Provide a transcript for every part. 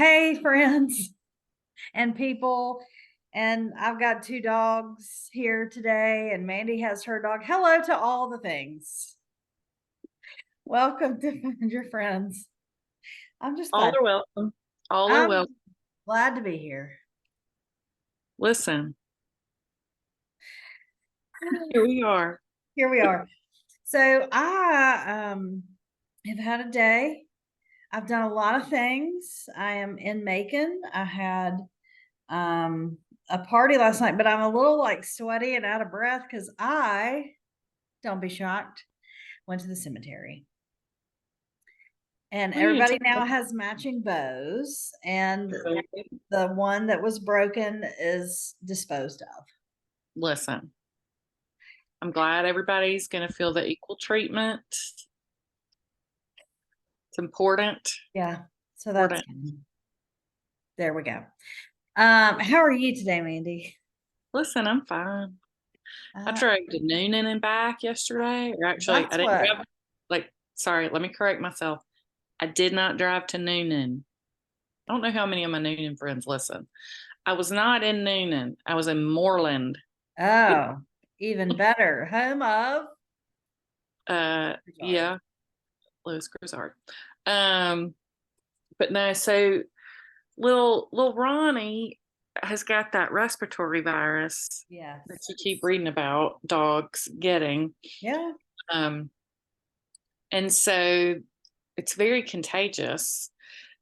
Hey, friends and people. And I've got two dogs here today, and Mandee has her dog. Hello to all the things. Welcome to Find Your Friends. I'm just All glad. are welcome. All are I'm welcome. glad to be here. Listen, here we are. Here we are. So I have had a day. I've done a lot of things. I am in Macon. I had a party last night, but I'm a little like sweaty and out of breath because don't be shocked, went to the cemetery. And What are you everybody talking now has matching bows, and about? the one that was broken is disposed of. Listen, I'm glad everybody's going to feel the equal treatment. It's important. Yeah. So that's Important. there we go. How are you today, Mandee? Listen, I'm fine. I Uh, drove to Noonan and back yesterday. Or actually, that's I didn't what drive. Sorry, let me correct myself. I did not drive to Noonan. I don't know how many of my Noonan friends listen. I was not in Noonan. I was in Moreland. oh, even better. Home of Yeah, Louis Grizzard. Um, but no, so little Ronnie has got that respiratory virus yes. that you keep reading about dogs getting. Yeah. Um, and so it's very contagious.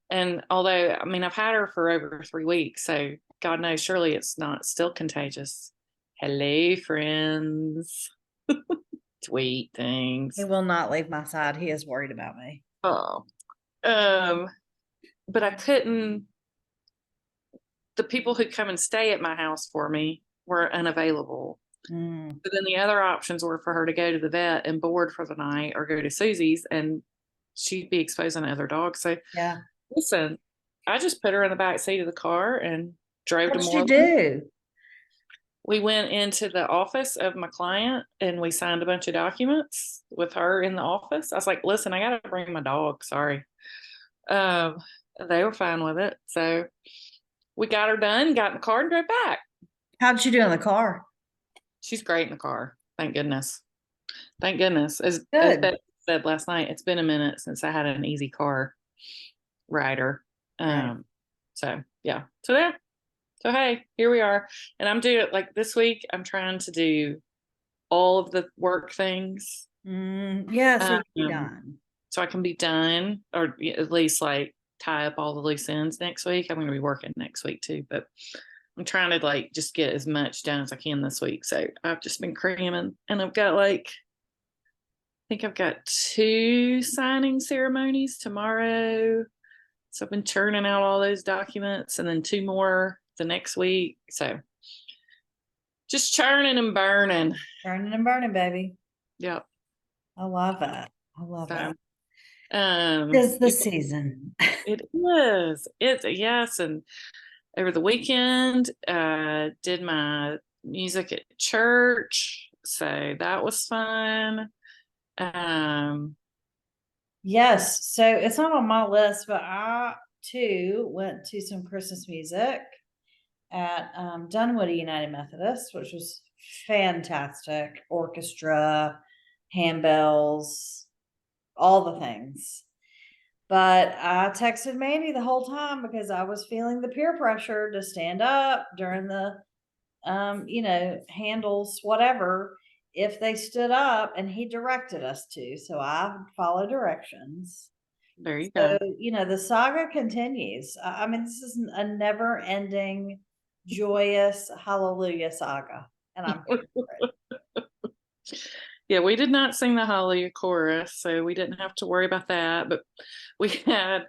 And although, I mean, I've had her for over 3 weeks, so God knows, surely it's not still contagious. Hello, friends. Sweet He things. will not leave my side. He is worried about me. Oh, um, but I couldn't. The people who come and stay at my house for me were unavailable. Mm. But then the other options were for her to go to the vet and board for the night or go to Susie's, and she'd be exposing other dogs. So Yeah. listen, I just put her in the back seat of the car and drove to What'd you Moreland. do? We went into the office of my client and we signed a bunch of documents with her in the office. I was like, listen, I got to bring my dog. Sorry. Um, they were fine with it. So we got her done, got in the car and drove back. How did you do in the car? She's great in the car. Thank goodness. Thank goodness. As Good. Beth said last night, it's been a minute since I had an easy car rider. Right. So yeah. So there. So hey, here we are. And I'm doing like this week, I'm trying to do all of the work things. Yeah, so you can be Um, done. so I can be done, or at least like tie up all the loose ends next week. I'm gonna be working next week too, but I'm trying to like just get as much done as I can this week. So I've just been cramming, and I've got like I think I've got 2 signing ceremonies tomorrow. So I've been churning out all those documents and then 2 more the next week. So just churning and burning. Burning and burning, baby. Yep. I love it. I love So it. Tis the it, season. it is. It's yes. And over the weekend, did my music at church. So that was fun. Um, Yes. So it's not on my list, but I too went to some Christmas music at Dunwoody United Methodist, which was fantastic. Orchestra, handbells, all the things. But I texted Mandee the whole time because I was feeling the peer pressure to stand up during the handles, whatever, if they stood up, and he directed us to. So I follow directions. there you So, go. the saga continues. I mean, this is a never ending, joyous hallelujah saga. And I'm here for it. Yeah, we did not sing the Hallelujah chorus, so we didn't have to worry about that. But we had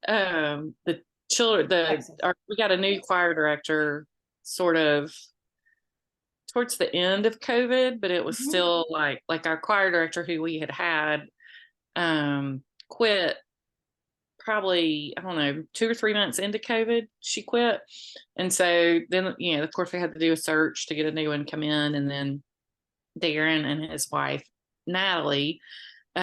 the children. Excellent. We got a new choir director, sort of towards the end of COVID, but it was Mhm. still like our choir director who we had quit probably, I don't know, 2 or 3 months into COVID. She quit, and so then of course we had to do a search to get a new one come in, and then Darren and his wife Natalie, who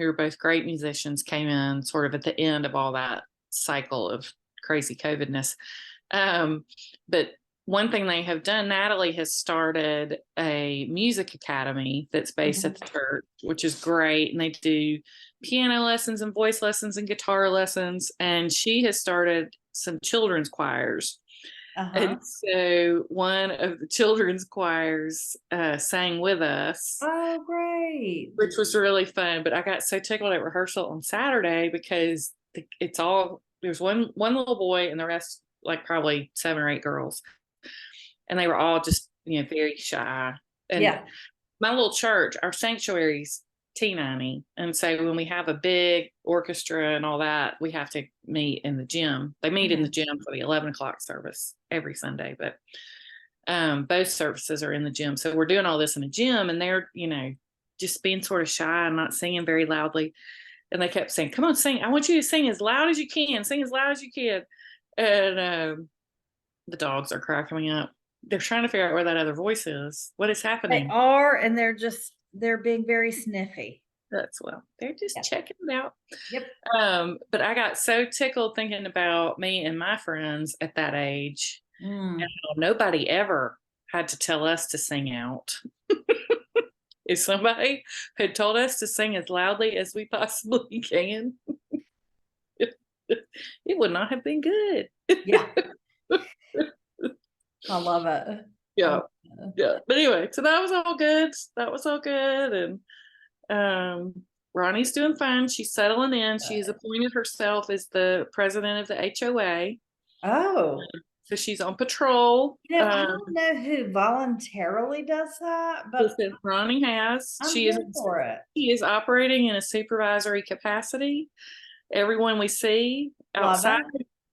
are both great musicians, came in sort of at the end of all that cycle of crazy COVIDness. But one thing they have done, Natalie has started a music academy that's based at the church, which is great. And they do piano lessons and voice lessons and guitar lessons. And she has started some children's choirs. And so one of the children's choirs sang with us. Oh, great. Which was really fun. But I got so tickled at rehearsal on Saturday because there's one little boy and the rest, like probably 7 or 8 girls. And they were all just, very shy. And my little church, our sanctuary's T90. And so when we have a big orchestra and all that, we have to meet in the gym. They meet in the gym for the 11 o'clock service every Sunday, but both services are in the gym. So we're doing all this in the gym, and they're, just being sort of shy and not singing very loudly. And they kept saying, come on, sing. I want you to sing as loud as you can. Sing as loud as you can. And the dogs are cracking me up. They're trying to figure out where that other voice is. What is happening? They are, and they're being very sniffy. They're just checking it out. Yep. But I got so tickled thinking about me and my friends at that age. And how nobody ever had to tell us to sing out. If somebody had told us to sing as loudly as we possibly can, it would not have been good. Yeah. I love it. Yeah. But anyway, so that was all good. And Ronnie's doing fine. She's settling in. She's appointed herself as the president of the HOA. Oh. So she's on patrol. I don't know who voluntarily does that, but Ronnie has. She is operating in a supervisory capacity. Everyone we see outside,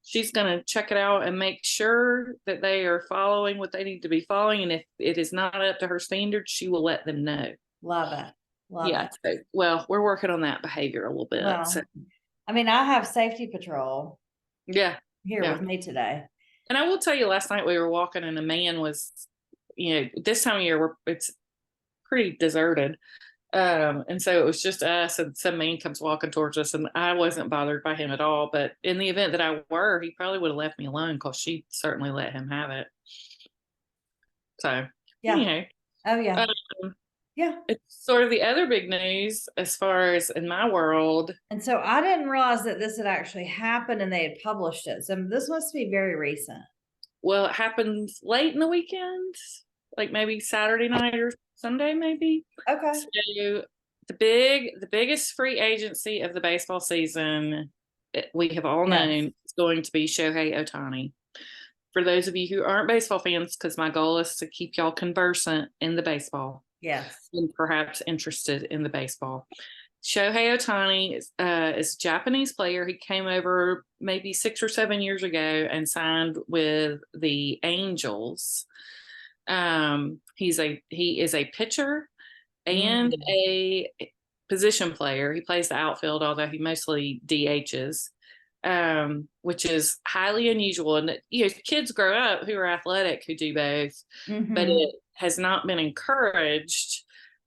she's going to check it out and make sure that they are following what they need to be following. And if it is not up to her standards, she will let them know. Love it. So, well, we're working on that behavior a little bit. Well, so. I mean, I have safety patrol. Here with me today. And I will tell you, last night we were walking and a man was, this time of year it's pretty deserted. And so it was just us, and some man comes walking towards us, and I wasn't bothered by him at all. But in the event that I were, he probably would have left me alone, because she certainly let him have it. So, it's sort of the other big news as far as in my world. And so I didn't realize that this had actually happened and they had published it. So this must be very recent. Well, it happened late in the weekend, like maybe Saturday night or Sunday, maybe. Okay. So the biggest free agency of the baseball season, we have all known, is going to be Shohei Ohtani. For those of you who aren't baseball fans, because my goal is to keep y'all conversant in the baseball. Yes. And perhaps interested in the baseball. Shohei Ohtani is a Japanese player. He came over maybe 6 or 7 years ago and signed with the Angels. He is a pitcher and a position player. He plays the outfield, although he mostly DHs, which is highly unusual. And kids grow up who are athletic who do both, but it has not been encouraged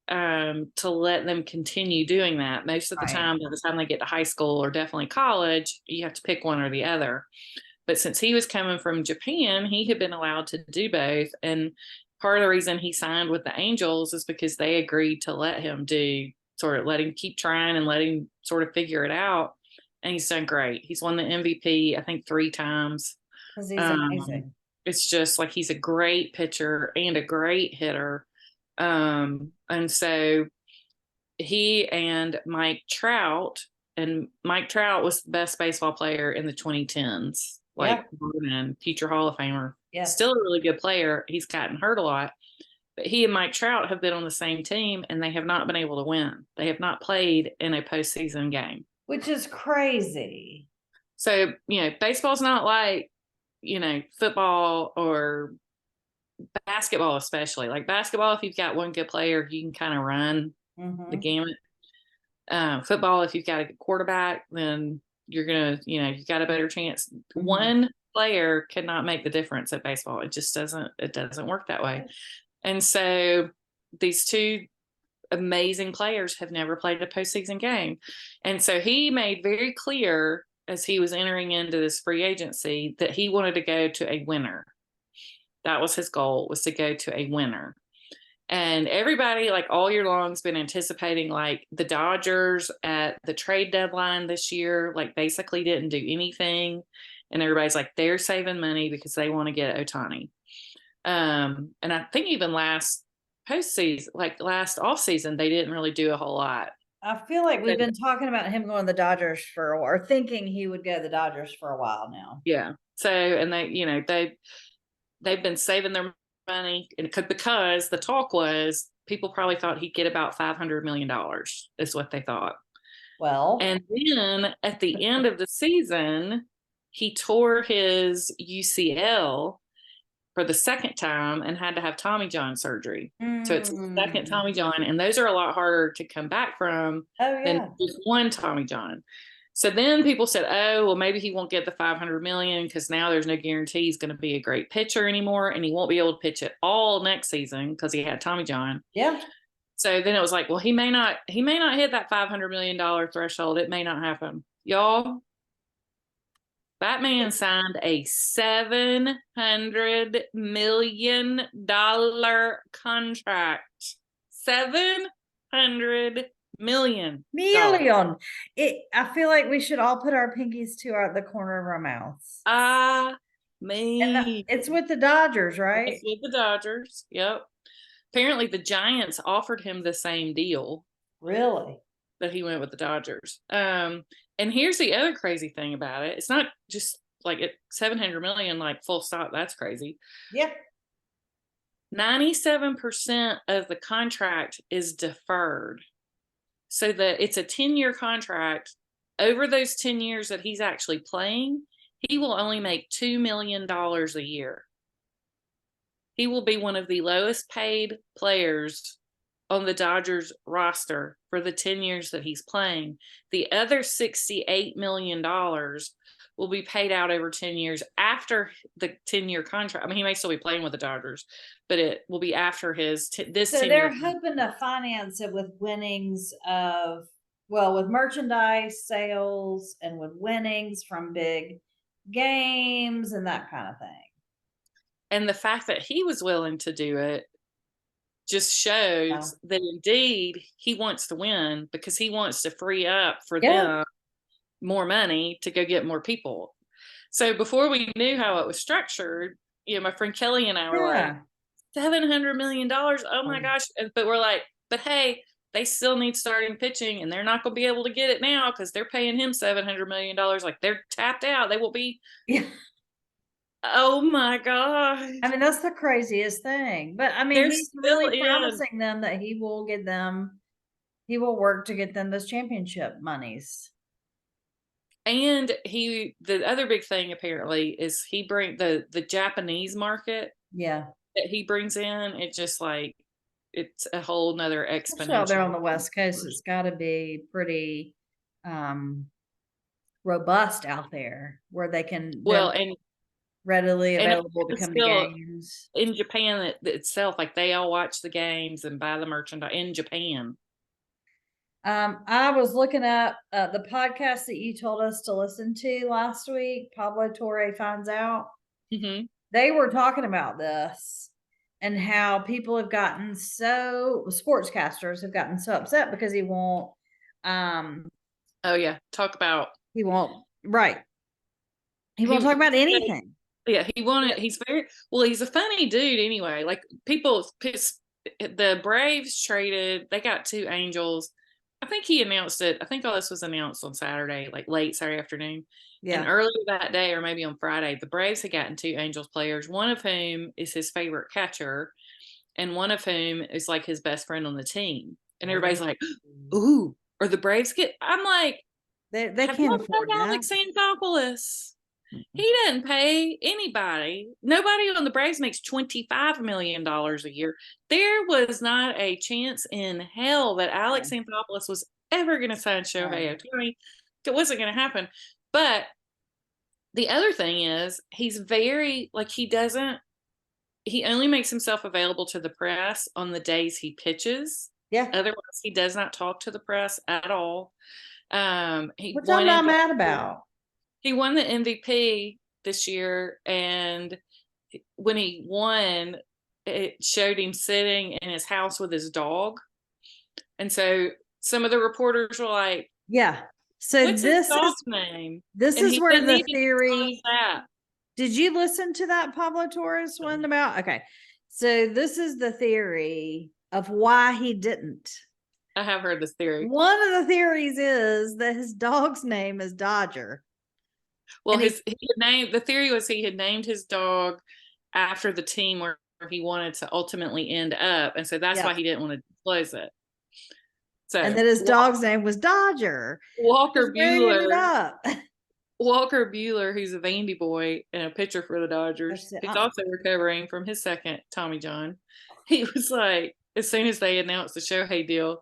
to let them continue doing that. Most of the time, by the time they get to high school or definitely college, you have to pick one or the other. But since he was coming from Japan, he had been allowed to do both. And part of the reason he signed with the Angels is because they agreed to let him let him keep trying and let him sort of figure it out. And he's done great. He's won the MVP, I think, 3 times. Because he's amazing. It's just like he's a great pitcher and a great hitter. And so he and Mike Trout was the best baseball player in the 2010s, and future Hall of Famer. Yeah. Still a really good player. He's gotten hurt a lot. But he and Mike Trout have been on the same team, and they have not been able to win. They have not played in a postseason game. Which is crazy. So, baseball's not like, football or basketball, especially. Like basketball, if you've got one good player, you can kind of run the gamut. Football, if you've got a good quarterback, then you're going to, you've got a better chance. One player cannot make the difference at baseball. It just doesn't work that way. And so these two amazing players have never played a postseason game. And so he made very clear as he was entering into this free agency that he wanted to go to a winner. That was his goal, was to go to a winner. And everybody, like all year long, has been anticipating like the Dodgers at the trade deadline this year, like basically didn't do anything. And everybody's like, they're saving money because they want to get Ohtani. And I think even last postseason, like last off season, they didn't really do a whole lot. I feel like we've been talking about him going to the Dodgers for a while, or thinking he would go to the Dodgers for a while now. Yeah. So, and they, you know, they've been saving their money, and because the talk was people probably thought he'd get about $500 million is what they thought. Well, And then at the end of the season, he tore his UCL for the second time and had to have Tommy John surgery. So it's the second Tommy John, and those are a lot harder to come back from than just one Tommy John. So then people said, oh, well, maybe he won't get the 500 million because now there's no guarantee he's going to be a great pitcher anymore, and he won't be able to pitch at all next season because he had Tommy John. Yeah. So then it was like, well, he may not hit that $500 million threshold. It may not happen. Y'all, that man signed a $700 million contract. $700 million. I feel like we should all put our pinkies to the corner of our mouths. It's with the Dodgers, right? It's with the Dodgers. Yep. Apparently the Giants offered him the same deal. Really? But he went with the Dodgers. And here's the other crazy thing about it. It's not just like 700 million, like full stop. That's crazy. Yeah. 97% of the contract is deferred. So that it's a 10-year contract. Over those 10 years that he's actually playing, he will only make $2 million a year. He will be one of the lowest paid players on the Dodgers roster for the 10 years that he's playing. The other $68 million will be paid out over 10 years after the 10-year contract. I mean, he may still be playing with the Dodgers, but it will be after his this. So they're hoping to finance it with winnings with merchandise sales and with winnings from big games and that kind of thing. And the fact that he was willing to do it just shows that indeed he wants to win, because he wants to free up for them more money to go get more people. So before we knew how it was structured, my friend Kelly and I were like, $700 million. Oh my gosh. But we're like, but hey, they still need starting pitching, and they're not going to be able to get it now because they're paying him $700 million. Like, they're tapped out. They will be. Yeah. Oh my God. I mean, that's the craziest thing. But I mean, he's really promising them that he will work to get them those championship monies. And the other big thing apparently is he bring the Japanese market. Yeah. That he brings in, it just like, it's a whole nother exponential. Out there on the West Coast, it's got to be pretty robust out there where they can and readily available to come to games. In Japan itself, like they all watch the games and buy the merchandise in Japan. I was looking at the podcast that you told us to listen to last week, Pablo Torre Finds Out. Mm-hmm. They were talking about this and how people have gotten sportscasters have gotten so upset because he won't. Oh yeah, he won't. Right. He won't talk about anything. Yeah, he's he's a funny dude anyway. Like, the Braves traded, they got 2 Angels. I think he announced it. I think all this was announced on Saturday, like late Saturday afternoon. Yeah. And earlier that day, or maybe on Friday, the Braves had gotten 2 Angels players, one of whom is his favorite catcher, and one of whom is like his best friend on the team. And everybody's like, ooh, or the Braves I'm like, they can't afford that. Alex Anthopoulos. He doesn't pay anybody. Nobody on the Braves makes $25 million a year. There was not a chance in hell that Alex Anthopoulos was ever going to sign Shohei Ohtani. It wasn't going to happen. But the other thing is, he's very, like, he only makes himself available to the press on the days he pitches. Yeah. Otherwise, he does not talk to the press at all. Which I'm not mad about. He won the MVP this year, and when he won, it showed him sitting in his house with his dog. And so some of the reporters were like, Yeah. So "What's his dog's name?" this And is he where didn't the even theory. that. Did you listen to that Pablo Torres one about? Okay. So this is the theory of why he didn't. I have heard this theory. One of the theories is that his dog's name is Dodger. Well, And the theory was he had named his dog after the team where he wanted to ultimately end up, and so that's why he didn't want to disclose it. So, and then his dog's name was Dodger. Walker Where he ended Bueller. up. Walker Bueller, who's a Vandy boy and a pitcher for the Dodgers, he's also recovering from his second Tommy John. He was like, as soon as they announced the Shohei deal,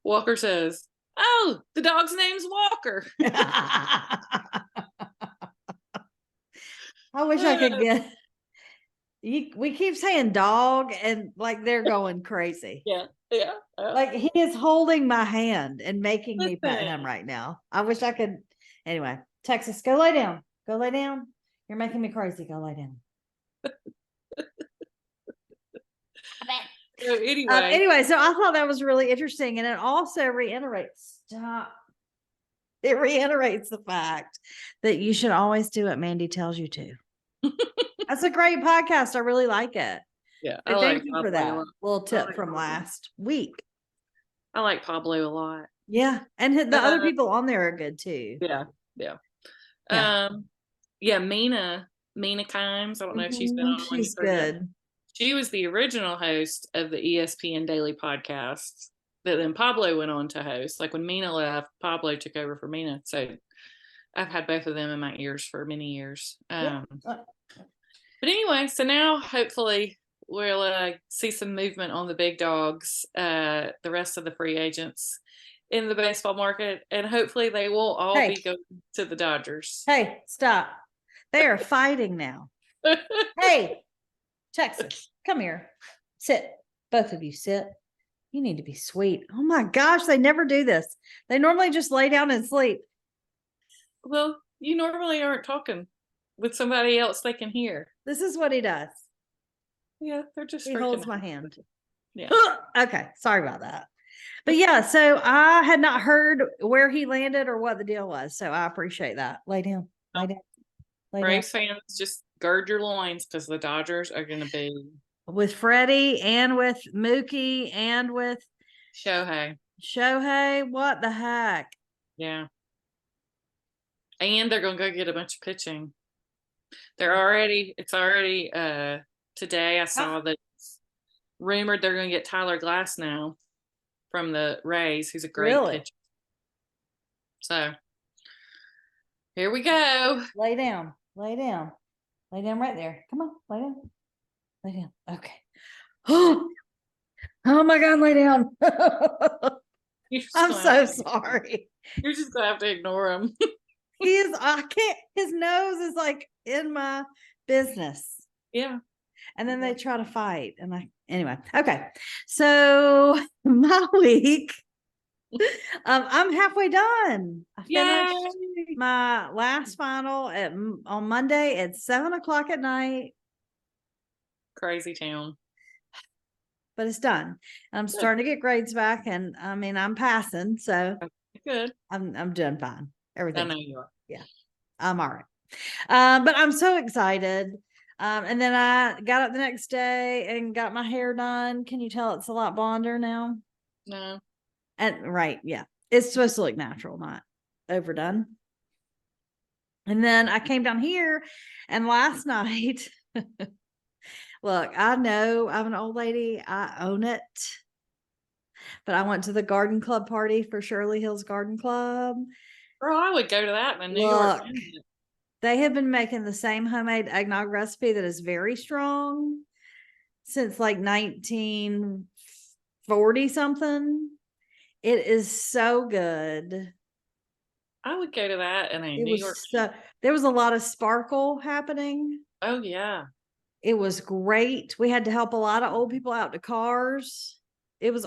Walker says, "Oh, the dog's name's Walker." I wish I could get. We keep saying dog, and like they're going crazy. Yeah. Like he is holding my hand and making me pet him right now. I wish I could. Anyway, Texas, go lay down. Go lay down. You're making me crazy. Go lay down. So anyway, so I thought that was really interesting, and it also reiterates. Stop. It reiterates the fact that you should always do what Mandee tells you to. That's a great podcast. I really like it. Yeah, So thank you for that little tip from last week. I like Pablo a lot. Yeah, and the other people on there are good too. Yeah. Mina Kimes. I don't know if she's been on. She's good. She was the original host of the ESPN Daily podcast that then Pablo went on to host. Like when Mina left, Pablo took over for Mina. So I've had both of them in my ears for many years. But anyway, so now hopefully we'll see some movement on the big dogs, the rest of the free agents in the baseball market, and hopefully they will all be going to the Dodgers. Hey, stop. They are fighting now. Hey, Texas, come here. Sit. Both of you sit. You need to be sweet. Oh my gosh, they never do this. They normally just lay down and sleep. Well, you normally aren't talking with somebody else they can hear. This is what he does. Yeah, they're just. He holds my hand. Yeah. Okay, sorry about that. But yeah, so I had not heard where he landed or what the deal was. So I appreciate that. Lay down. Lay down. Braves fans, just gird your loins because the Dodgers are going to be with Freddie and with Mookie and with Shohei. What the heck? Yeah. And they're going to go get a bunch of pitching. It's already today I saw that it's rumored they're going to get Tyler Glass now from the Rays, who's a great pitcher. So here we go. Lay down. Lay down. Lay down right there. Come on, lay down. Lay down. Okay. Oh my God, lay down. I'm so sorry. You're just gonna have to ignore him. I can't, his nose is like in my business. Yeah. And then they try to fight. And anyway, okay. So my week, I'm halfway done. I finished my last final on Monday at 7:00 at night. Crazy town. But it's done. I'm starting to get grades back, and I mean I'm passing, so good. I'm doing fine. Everything. I know you are. Yeah, I'm all right. But I'm so excited. And then I got up the next day and got my hair done. Can you tell it's a lot blonder now? No. And right, yeah. It's supposed to look natural, not overdone. And then I came down here, and last night, look, I know I'm an old lady. I own it. But I went to the garden club party for Shirley Hill's Garden Club. Girl, I would go to that in New York. They have been making the same homemade eggnog recipe that is very strong since like 1940 something. It is so good. I would go to that in New York. There was a lot of sparkle happening. Oh, yeah. It was great. We had to help a lot of old people out to cars. It was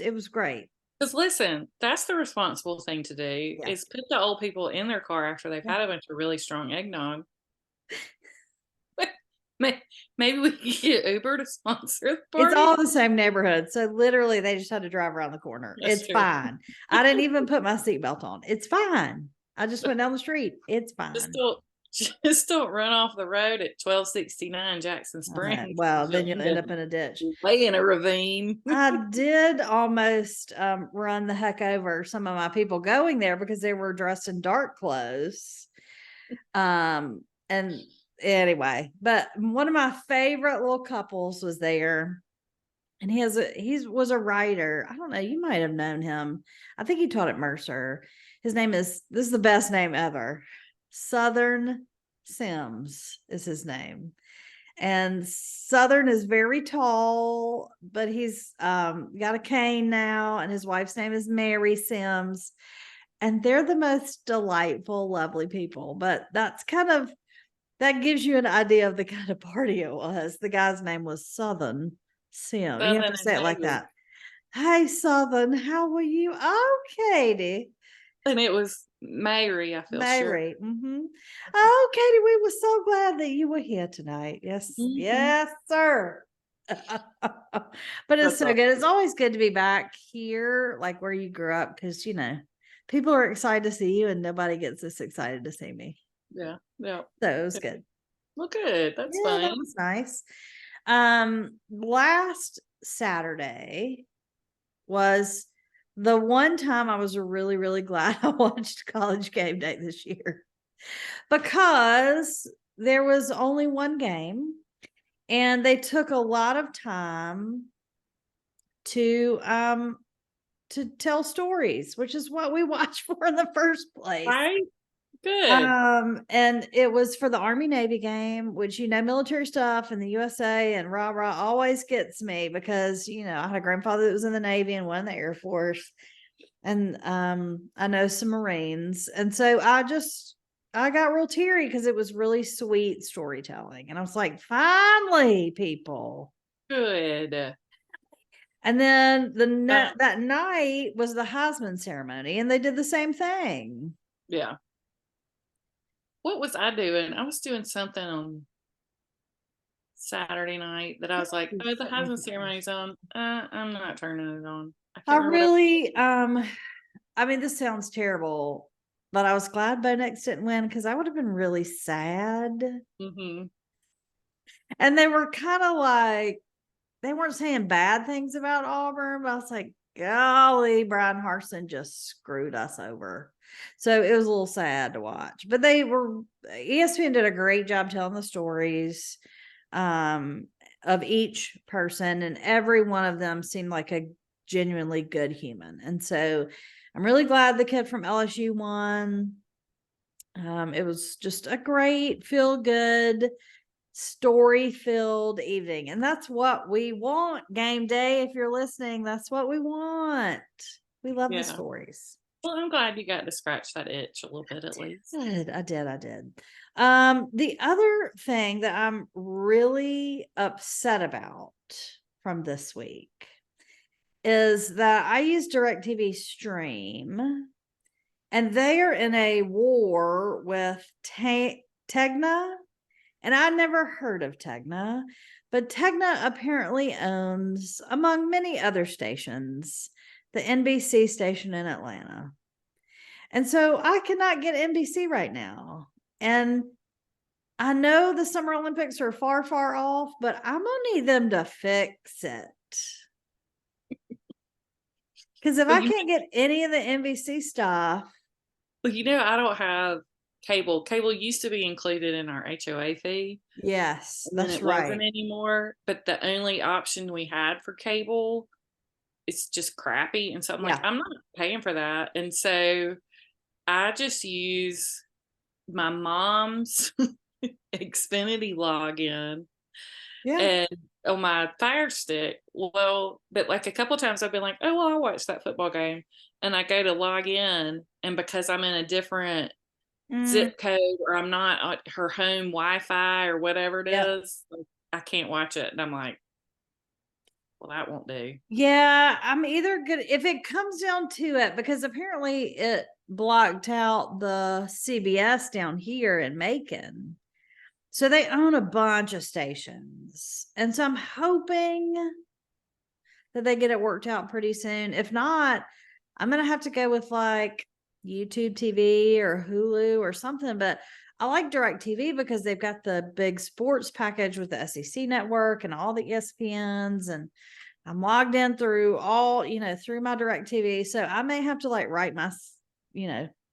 it was great. Because listen, that's the responsible thing to do Yeah. is put the old people in their car after they've Yeah. had a bunch of really strong eggnog. May- Maybe we can get Uber to sponsor the It's party. all the same neighborhood. So literally they just had to drive around the corner. That's It's true. fine. I didn't even put my seatbelt on. It's fine. I just went down the street. It's Just fine. don't, just don't run off the road at 1269 Jackson Springs. Well, then You'll you'll end up in a ditch. way in a ravine. I did almost run the heck over some of my people going there because they were dressed in dark clothes. And anyway, but one of my favorite little couples was there. And he was a writer. I don't know, you might have known him. I think he taught at Mercer. This is the best name ever. Southern Sims is his name. And Southern is very tall, but he's got a cane now, and his wife's name is Mary Sims. And they're the most delightful, lovely people. But that gives you an idea of the kind of party it was. The guy's name was Southern Sim. You have Southern to and say it like Mary. that. Hey, Southern, how are you? Oh, Katie. And it was Mary, I feel sure. Mary. Oh, Katie, we were so glad that you were here tonight. Yes, yes, sir. But it's so good. It's always good to be back here, like where you grew up, because people are excited to see you, and nobody gets this excited to see me. Yeah, yeah. So it was good. Well, good. That's Yeah, fun. that was nice. Last Saturday was the one time I was really, really glad I watched College Game Day this year because there was only one game and they took a lot of time to tell stories, which is what we watch for in the first place. Right? Good. And it was for the Army Navy game, which military stuff in the USA and rah rah always gets me because I had a grandfather that was in the Navy and one in the Air Force, and I know some Marines, and so I got real teary because it was really sweet storytelling, and I was like, finally, people. Good. And then that night was the Heisman ceremony, and they did the same thing. Yeah. What was I doing? I was doing something on Saturday night that I was like, oh, the Heisman ceremony's on. I'm not turning it on. I really, I mean, this sounds terrible, but I was glad Bo Nix didn't win because I would have been really sad. And they were kind of like, they weren't saying bad things about Auburn, but I was like, golly, Brian Harsin just screwed us over. So it was a little sad to watch, but ESPN did a great job telling the stories of each person, and every one of them seemed like a genuinely good human. And so I'm really glad the kid from LSU won. It was just a great, feel good, story filled evening, and that's what we want. Game day, if you're listening, that's what we want. We love the stories. Well, I'm glad you got to scratch that itch a little bit at least. Good. I did. The other thing that I'm really upset about from this week is that I use DirecTV Stream, and they are in a war with Tegna. And I never heard of Tegna, but Tegna apparently owns, among many other stations, the NBC station in Atlanta. And so I cannot get NBC right now. And I know the Summer Olympics are far, far off, but I'm going to need them to fix it. Because if I can't get any of the NBC stuff. Well, I don't have cable. Cable used to be included in our HOA fee. Yes, that's it right. Wasn't anymore. But the only option we had for cable, it's just crappy. And so I'm like, I'm not paying for that. And so I just use my mom's Xfinity login. Yeah. And on my Fire Stick. Well, but like a couple times I've been like, oh, well, I watched that football game. And I go to log in, and because I'm in a different zip code, or I'm not on her home Wi-Fi or whatever it is, like, I can't watch it. And I'm like, Well, that won't do. Yeah, I'm either good if it comes down to it, because apparently it blocked out the CBS down here in Macon. So they own a bunch of stations. And so I'm hoping that they get it worked out pretty soon. If not, I'm going to have to go with like YouTube TV or Hulu or something. But I like DirecTV because they've got the big sports package with the SEC network and all the ESPNs, and I'm logged in through all, through my DirecTV. So I may have to like write my,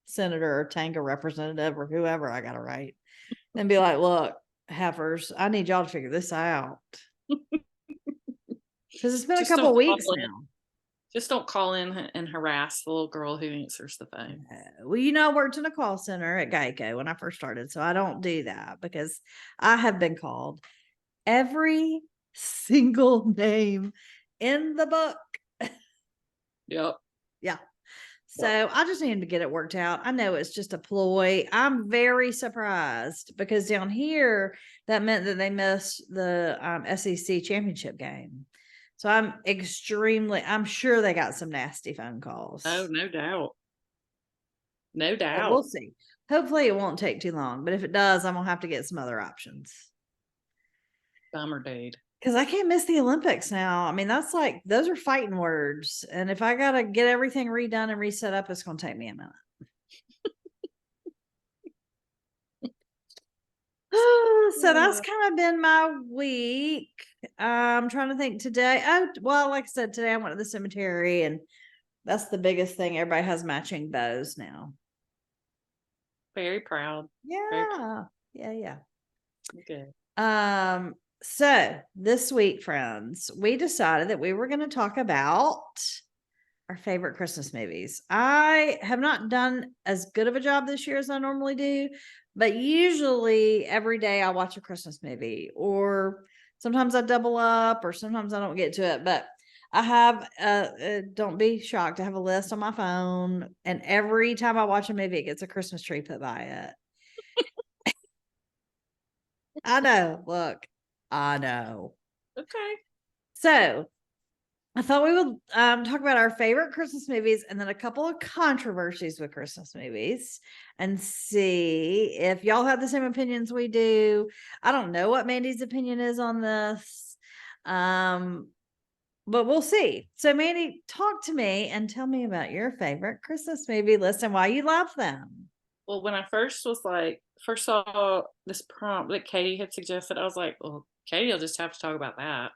senator or Tanga representative or whoever I got to write and be like, look, heifers, I need y'all to figure this out. Because it's been a Just couple don't weeks call in. now. Just don't call in and harass the little girl who answers the phone. Well, I worked in a call center at Geico when I first started, so I don't do that because I have been called every single name in the book. Yep. Yeah. So I just need to get it worked out. I know it's just a ploy. I'm very surprised because down here that meant that they missed the SEC championship game. So I'm sure they got some nasty phone calls. Oh, no doubt. No But doubt. we'll see. Hopefully it won't take too long, but if it does, I'm gonna have to get some other options. Bummer, dude. Because I can't miss the Olympics now. I mean, that's like those are fighting words. And if I gotta get everything redone and reset up, it's gonna take me a minute. So that's kind of been my week. I'm trying to think today. Oh, well, like I said, today I went to the cemetery, and that's the biggest thing. Everybody has matching bows now. Very proud. Yeah. Yeah. Good. So this week, friends, we decided that we were going to talk about our favorite Christmas movies. I have not done as good of a job this year as I normally do, but usually every day I watch a Christmas movie, or sometimes I double up, or sometimes I don't get to it. But I have, don't be shocked, I have a list on my phone, and every time I watch a movie, it gets a Christmas tree put by it. I know. Look, I know. Okay. So I thought we would talk about our favorite Christmas movies and then a couple of controversies with Christmas movies and see if y'all have the same opinions we do. I don't know what Mandy's opinion is on this. But we'll see. So Mandy, talk to me and tell me about your favorite Christmas movie list and why you love them. Well, when I first saw this prompt that Katie had suggested, I was like, well, Katie will just have to talk about that.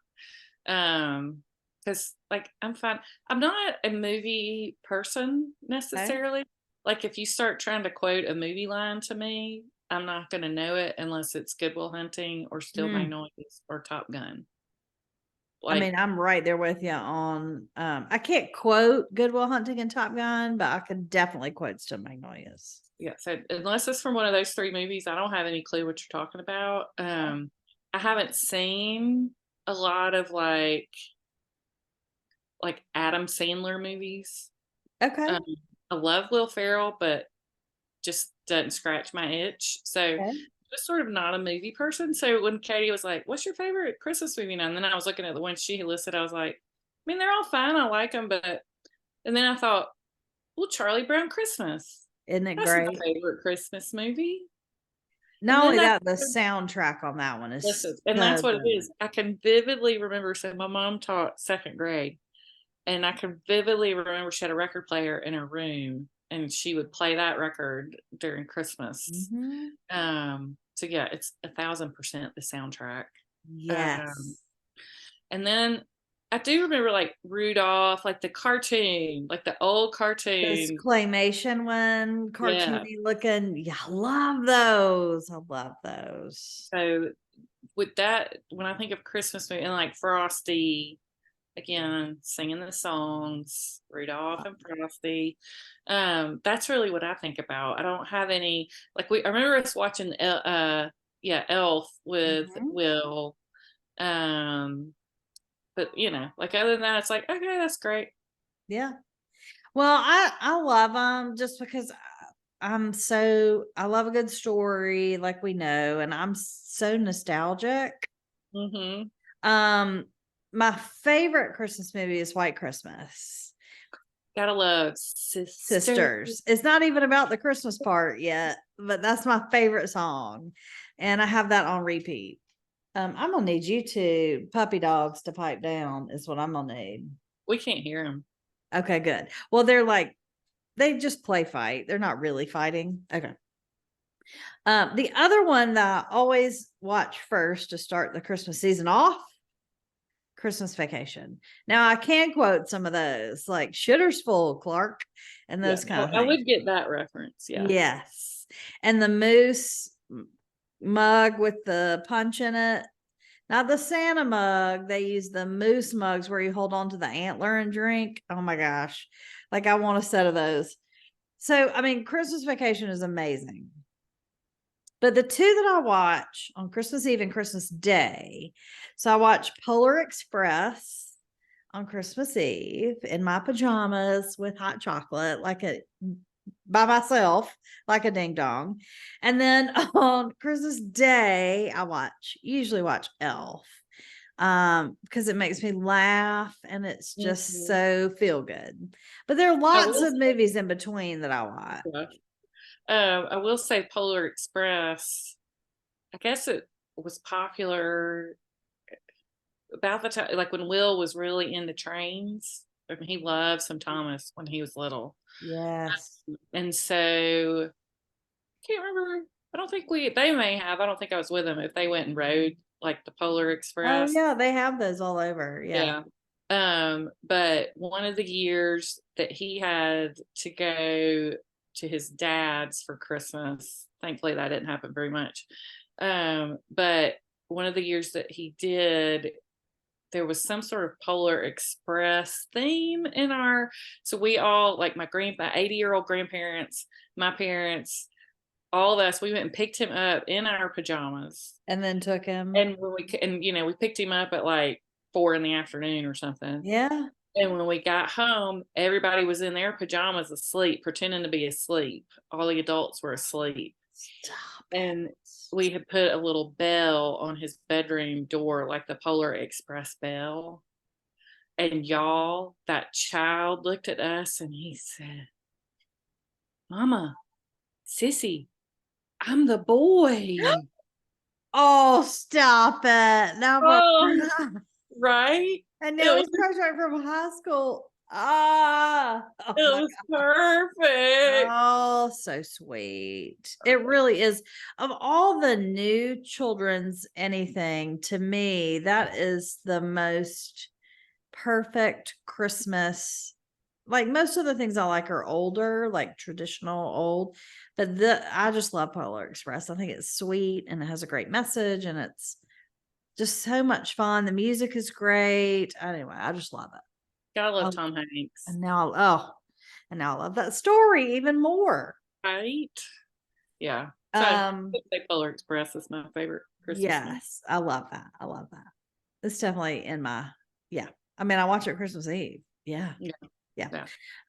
Because like I'm fine. I'm not a movie person necessarily. Okay. Like if you start trying to quote a movie line to me, I'm not gonna know it unless it's Good Will Hunting or Still Magnolias or Top Gun. Like, I mean, I'm right there with you on I can't quote Good Will Hunting and Top Gun, but I could definitely quote Still Magnolias. Yeah, so unless it's from one of those three movies, I don't have any clue what you're talking about. I haven't seen a lot of like Adam Sandler movies. Okay. I love Will Ferrell, but just doesn't scratch my itch. So I'm just sort of not a movie person. So when Katie was like, what's your favorite Christmas movie now? And then I was looking at the ones she listed. I was like, I mean, they're all fine. I like them. And then I thought, well, Charlie Brown Christmas. Isn't it That's great? my favorite Christmas movie. Not only that, the soundtrack on that one is and that's what it is. I can vividly remember, so my mom taught second grade, and I can vividly remember she had a record player in her room, and she would play that record during Christmas. So yeah, it's 1,000% the soundtrack. Yes. And then I do remember like Rudolph, like the cartoon, like the old cartoon. This claymation one, cartoony looking. Yeah, I love those. I love those. So with that, when I think of Christmas movie and like Frosty, again, singing the songs, Rudolph and Frosty, that's really what I think about. I don't have any, like I remember us watching Elf with Will. But like other than that, it's like, okay, that's great. Yeah. Well, I love them just because I love a good story, like we know, and I'm so nostalgic. my favorite Christmas movie is White Christmas. Gotta love Sisters. It's not even about the Christmas part yet, but that's my favorite song. And I have that on repeat. I'm gonna need you two puppy dogs to pipe down, is what I'm gonna need. We can't hear them. Okay, good. Well, they're like, they just play fight. They're not really fighting. Okay. The other one that I always watch first to start the Christmas season off, Christmas Vacation. Now I can quote some of those, like Shitter's Full, Clark, and those kind of I things. would get that reference. Yeah. Yes. And the moose mug with the punch in it. Not the Santa mug. They use the moose mugs where you hold on to the antler and drink. Oh my gosh. Like I want a set of those. So, I mean, Christmas Vacation is amazing. But the two that I watch on Christmas Eve and Christmas Day, so I watch Polar Express on Christmas Eve in my pajamas with hot chocolate, by myself, like a ding dong. And then on Christmas Day, I usually watch Elf, because it makes me laugh and it's just so feel good. But there are lots of movies in between that I watch. Yeah. I will say Polar Express, I guess it was popular about the time, like when Will was really into trains. I mean, he loved some Thomas when he was little. Yes. And so I can't remember. I don't think they may have. I don't think I was with them if they went and rode like the Polar Oh Express. yeah, they have those all over. Yeah. But one of the years that he had to go to his dad's for Christmas, thankfully that didn't happen very much. But one of the years that he did, there was some sort of Polar Express theme in so we all, like my 80-year-old grandparents, my parents, all of us, we went and picked him up in our pajamas and then took him. And when we picked him up at like 4 p.m. or something. Yeah. And when we got home, everybody was in their pajamas asleep, pretending to be asleep. All the adults were asleep. Stop. And we had put a little bell on his bedroom door, like the Polar Express bell. And y'all, that child looked at us and he said, "Mama, Sissy, I'm the boy." Oh, stop it. Now, right? And now he's graduating from high school. Oh it was perfect. Oh, so sweet. It really is. Of all the new children's anything, to me, that is the most perfect Christmas. Like most of the things I like are older, like traditional old, but I just love Polar Express. I think it's sweet and it has a great message and it's just so much fun. The music is great. Anyway, I just love it. Gotta love Tom Hanks. And now I love that story even more. Right? Yeah. So I would say Polar Express is my favorite Christmas yes, movie. I love that. I love that. It's definitely in my I mean, I watch it Christmas Eve. Yeah.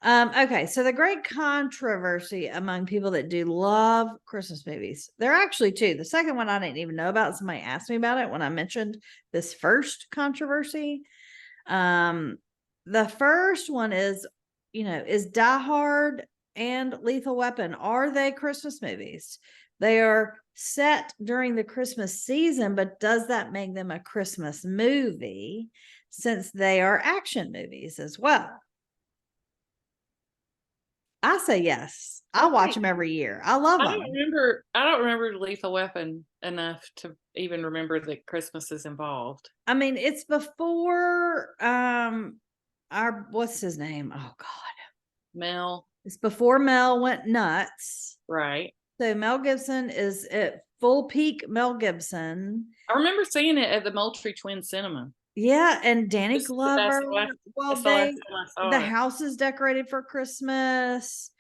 Okay, so the great controversy among people that do love Christmas movies. There are actually two. The second one I didn't even know about. Somebody asked me about it when I mentioned this first controversy. The first one is, is Die Hard and Lethal Weapon, are they Christmas movies? They are set during the Christmas season, but does that make them a Christmas movie since they are action movies as well? I say yes. I watch them every year. I love them. I don't remember Lethal Weapon enough to even remember that Christmas is involved. I mean, it's before what's his name? Oh God. Mel. It's before Mel went nuts. Right. So Mel Gibson is at full peak Mel Gibson. I remember seeing it at the Moultrie Twin Cinema. Yeah, and Danny Glover. The house is decorated for Christmas.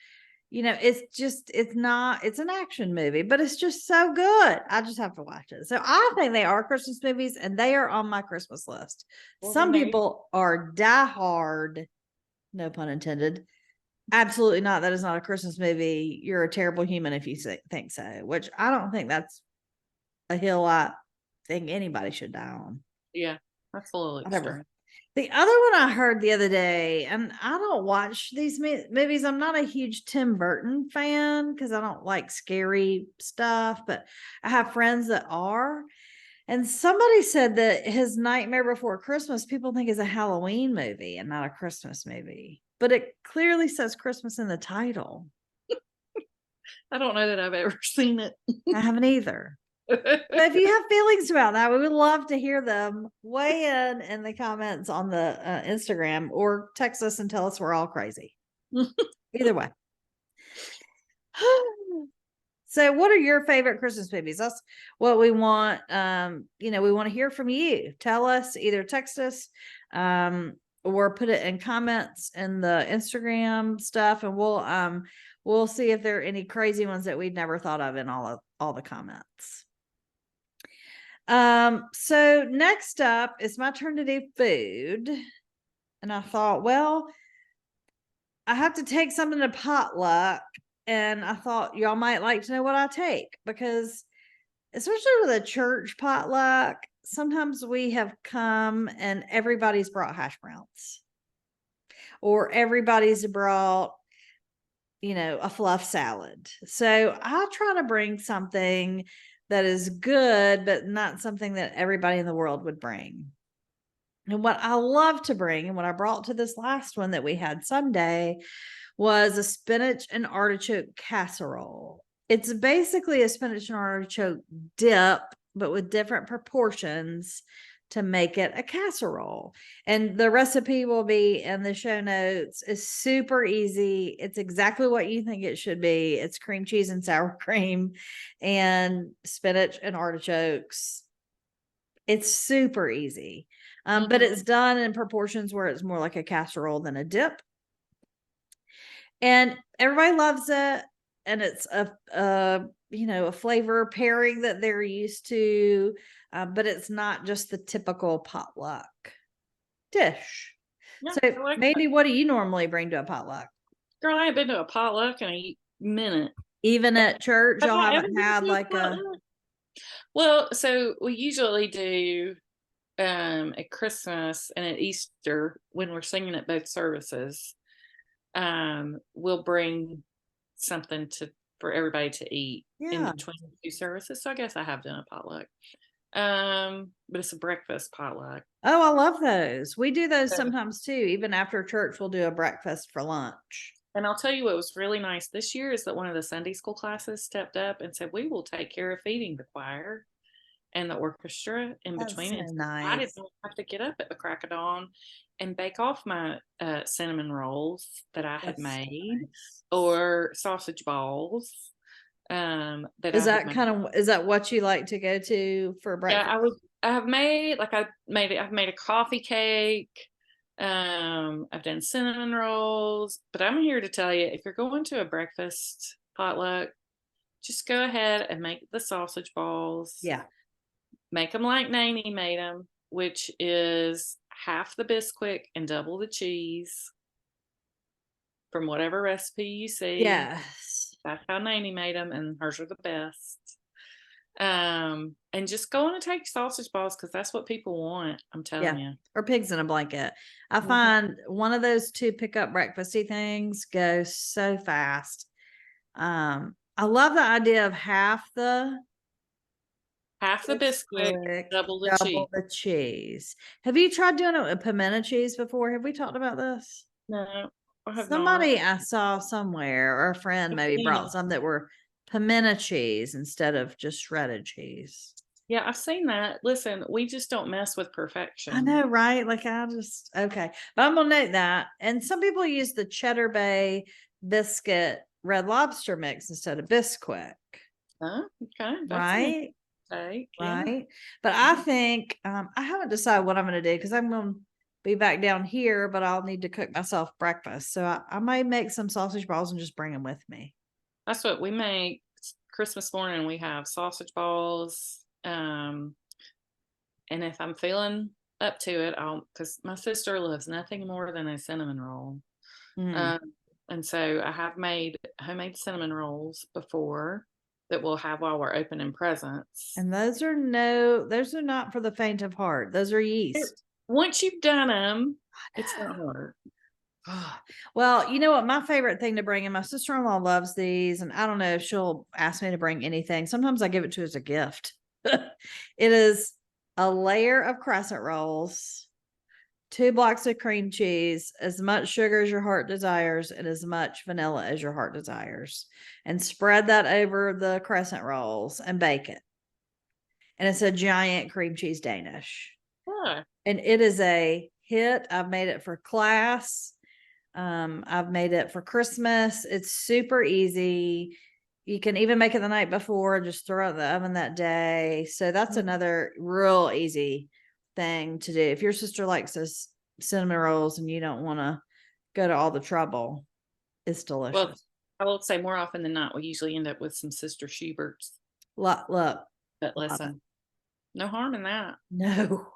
It's an action movie, but it's just so good. I just have to watch it. So I think they are Christmas movies and they are on my Christmas list. Some people are diehard, no pun intended. Absolutely not. That is not a Christmas movie. You're a terrible human if you think so, which I don't think that's a hill I think anybody should die on. Yeah, that's a little extreme. The other one I heard the other day, and I don't watch these movies. I'm not a huge Tim Burton fan because I don't like scary stuff, but I have friends that are. And somebody said that his Nightmare Before Christmas, people think is a Halloween movie and not a Christmas movie, but it clearly says Christmas in the title. I don't know that I've ever seen it. I haven't either. But if you have feelings about that, we would love to hear them. Weigh in the comments on the Instagram or text us and tell us we're all crazy. Either way. So what are your favorite Christmas movies? That's what we want. We want to hear from you. Tell us, either text us or put it in comments in the Instagram stuff, and we'll see if there are any crazy ones that we'd never thought of in all the comments. So next up, it's my turn to do food. And I thought, well, I have to take something to potluck. And I thought y'all might like to know what I take, because especially with a church potluck, sometimes we have come and everybody's brought hash browns, or everybody's brought, a fluff salad. So I try to bring something that is good, but not something that everybody in the world would bring. And what I love to bring, and what I brought to this last one that we had Sunday, was a spinach and artichoke casserole. It's basically a spinach and artichoke dip, but with different proportions to make it a casserole. And the recipe will be in the show notes. It's super easy. It's exactly what you think it should be. It's cream cheese and sour cream and spinach and artichokes. It's super easy. But it's done in proportions where it's more like a casserole than a dip. And everybody loves it. And it's a flavor pairing that they're used to. But it's not just the typical potluck dish. Yeah, So like maybe what do you normally bring to a potluck? girl, I ain't been to a potluck in a minute. Even at church, Have y'all I ever haven't been had to a like a potluck? Well, so we usually do at Christmas and at Easter when we're singing at both services. We'll bring something for everybody to eat in between the two services. So I guess I have done a potluck. But it's a breakfast potluck. Oh, I love those. We do those sometimes too. Even after church, we'll do a breakfast for lunch. And I'll tell you what was really nice this year is that one of the Sunday school classes stepped up and said, we will take care of feeding the choir and the orchestra in between. So nice. I didn't have to get up at the crack of dawn and bake off my cinnamon rolls that I had made, or sausage balls. Is that what you like to go to for breakfast? Yeah, I've made a coffee cake. I've done cinnamon rolls, but I'm here to tell you, if you're going to a breakfast potluck, just go ahead and make the sausage balls. Yeah. Make them like Nannee made them, which is half the Bisquick and double the cheese from whatever recipe you see. Yes. That's how Nannee made them, and hers are the best. And just go on and take sausage balls, because that's what people want. I'm telling you. Or pigs in a blanket. I find one of those two pickup breakfasty things goes so fast. I love the idea of half the Bisquick, double the cheese. Have you tried doing it with pimento cheese before? Have we talked about this? No, I have Somebody not. I saw somewhere, or a friend maybe brought some that were pimento cheese instead of just shredded cheese. Yeah, I've seen that. Listen, we just don't mess with perfection. I know, right? Like okay. But I'm gonna note that. And some people use the Cheddar Bay biscuit Red Lobster mix instead of Bisquick. Oh, okay. Right? Right. But I think I haven't decided what I'm gonna do, because I'm gonna be back down here, but I'll need to cook myself breakfast. So I may make some sausage balls and just bring them with me. That's what we make Christmas morning. We have sausage balls. And if I'm feeling up to it, because my sister loves nothing more than a cinnamon roll. And so I have made homemade cinnamon rolls before that we'll have while we're opening presents. And those are not for the faint of heart. Those are yeast. once you've done them, it's not hard. Well, you know what? My favorite thing to bring, and my sister-in-law loves these, and I don't know if she'll ask me to bring anything. Sometimes I give it to her as a gift. It is a layer of crescent rolls, 2 blocks of cream cheese, as much sugar as your heart desires, and as much vanilla as your heart desires. And spread that over the crescent rolls and bake it. And it's a giant cream cheese Danish. Huh. And it is a hit. I've made it for class. I've made it for Christmas. It's super easy. You can even make it the night before, just throw it in the oven that day. So that's another real easy thing to do. If your sister likes those cinnamon rolls and you don't want to go to all the trouble, it's delicious. Well, I will say more often than not, we usually end up with some Sister Schuberts. Look, But listen, no harm in that. no.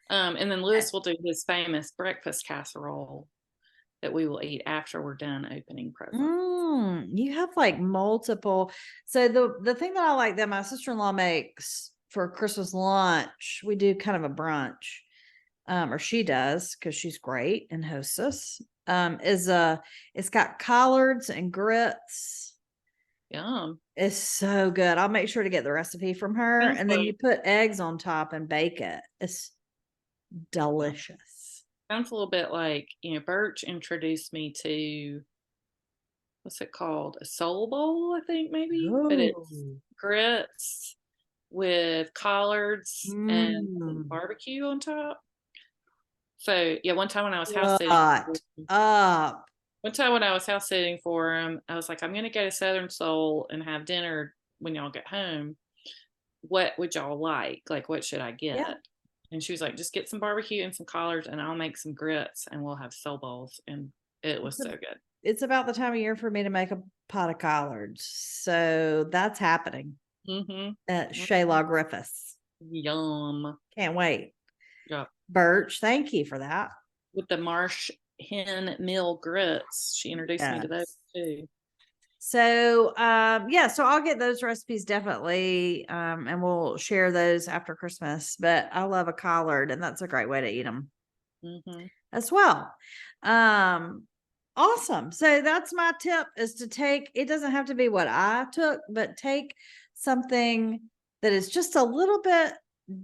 And then Lewis will do his famous breakfast casserole that we will eat after we're done opening presents. You have like multiple. So the thing that I like that my sister-in-law makes for Christmas lunch, we do kind of a brunch, or she does because she's great and hostess. It's got collards and grits. Yum. It's so good. I'll make sure to get the recipe from her, Sounds and then like- you put eggs on top and bake it. It's delicious. Sounds a little bit like, Birch introduced me to, what's it called? A soul bowl, I think maybe. But it's Ooh. grits with collards and some Mm. barbecue on top. So yeah, one time when I was house What sitting, up? one time when I was house sitting for him, I was like, I'm gonna go to Southern Soul and have dinner when y'all get home. What would y'all like? Like, what should I get? Yeah. And she was like, just get some barbecue and some collards, and I'll make some grits, and we'll have soul bowls. And it was so good. It's about the time of year for me to make a pot of collards. So that's happening Mm-hmm. at Shayla Griffiths. Yum. Can't wait. Yeah. Birch, thank you for that. With the Marsh Hen Mill grits, she introduced me to those too. So so I'll get those recipes definitely, and we'll share those after Christmas. But I love a collard, and that's a great way to eat them as well. Awesome. So that's my tip, is to take, it doesn't have to be what I took, but take something that is just a little bit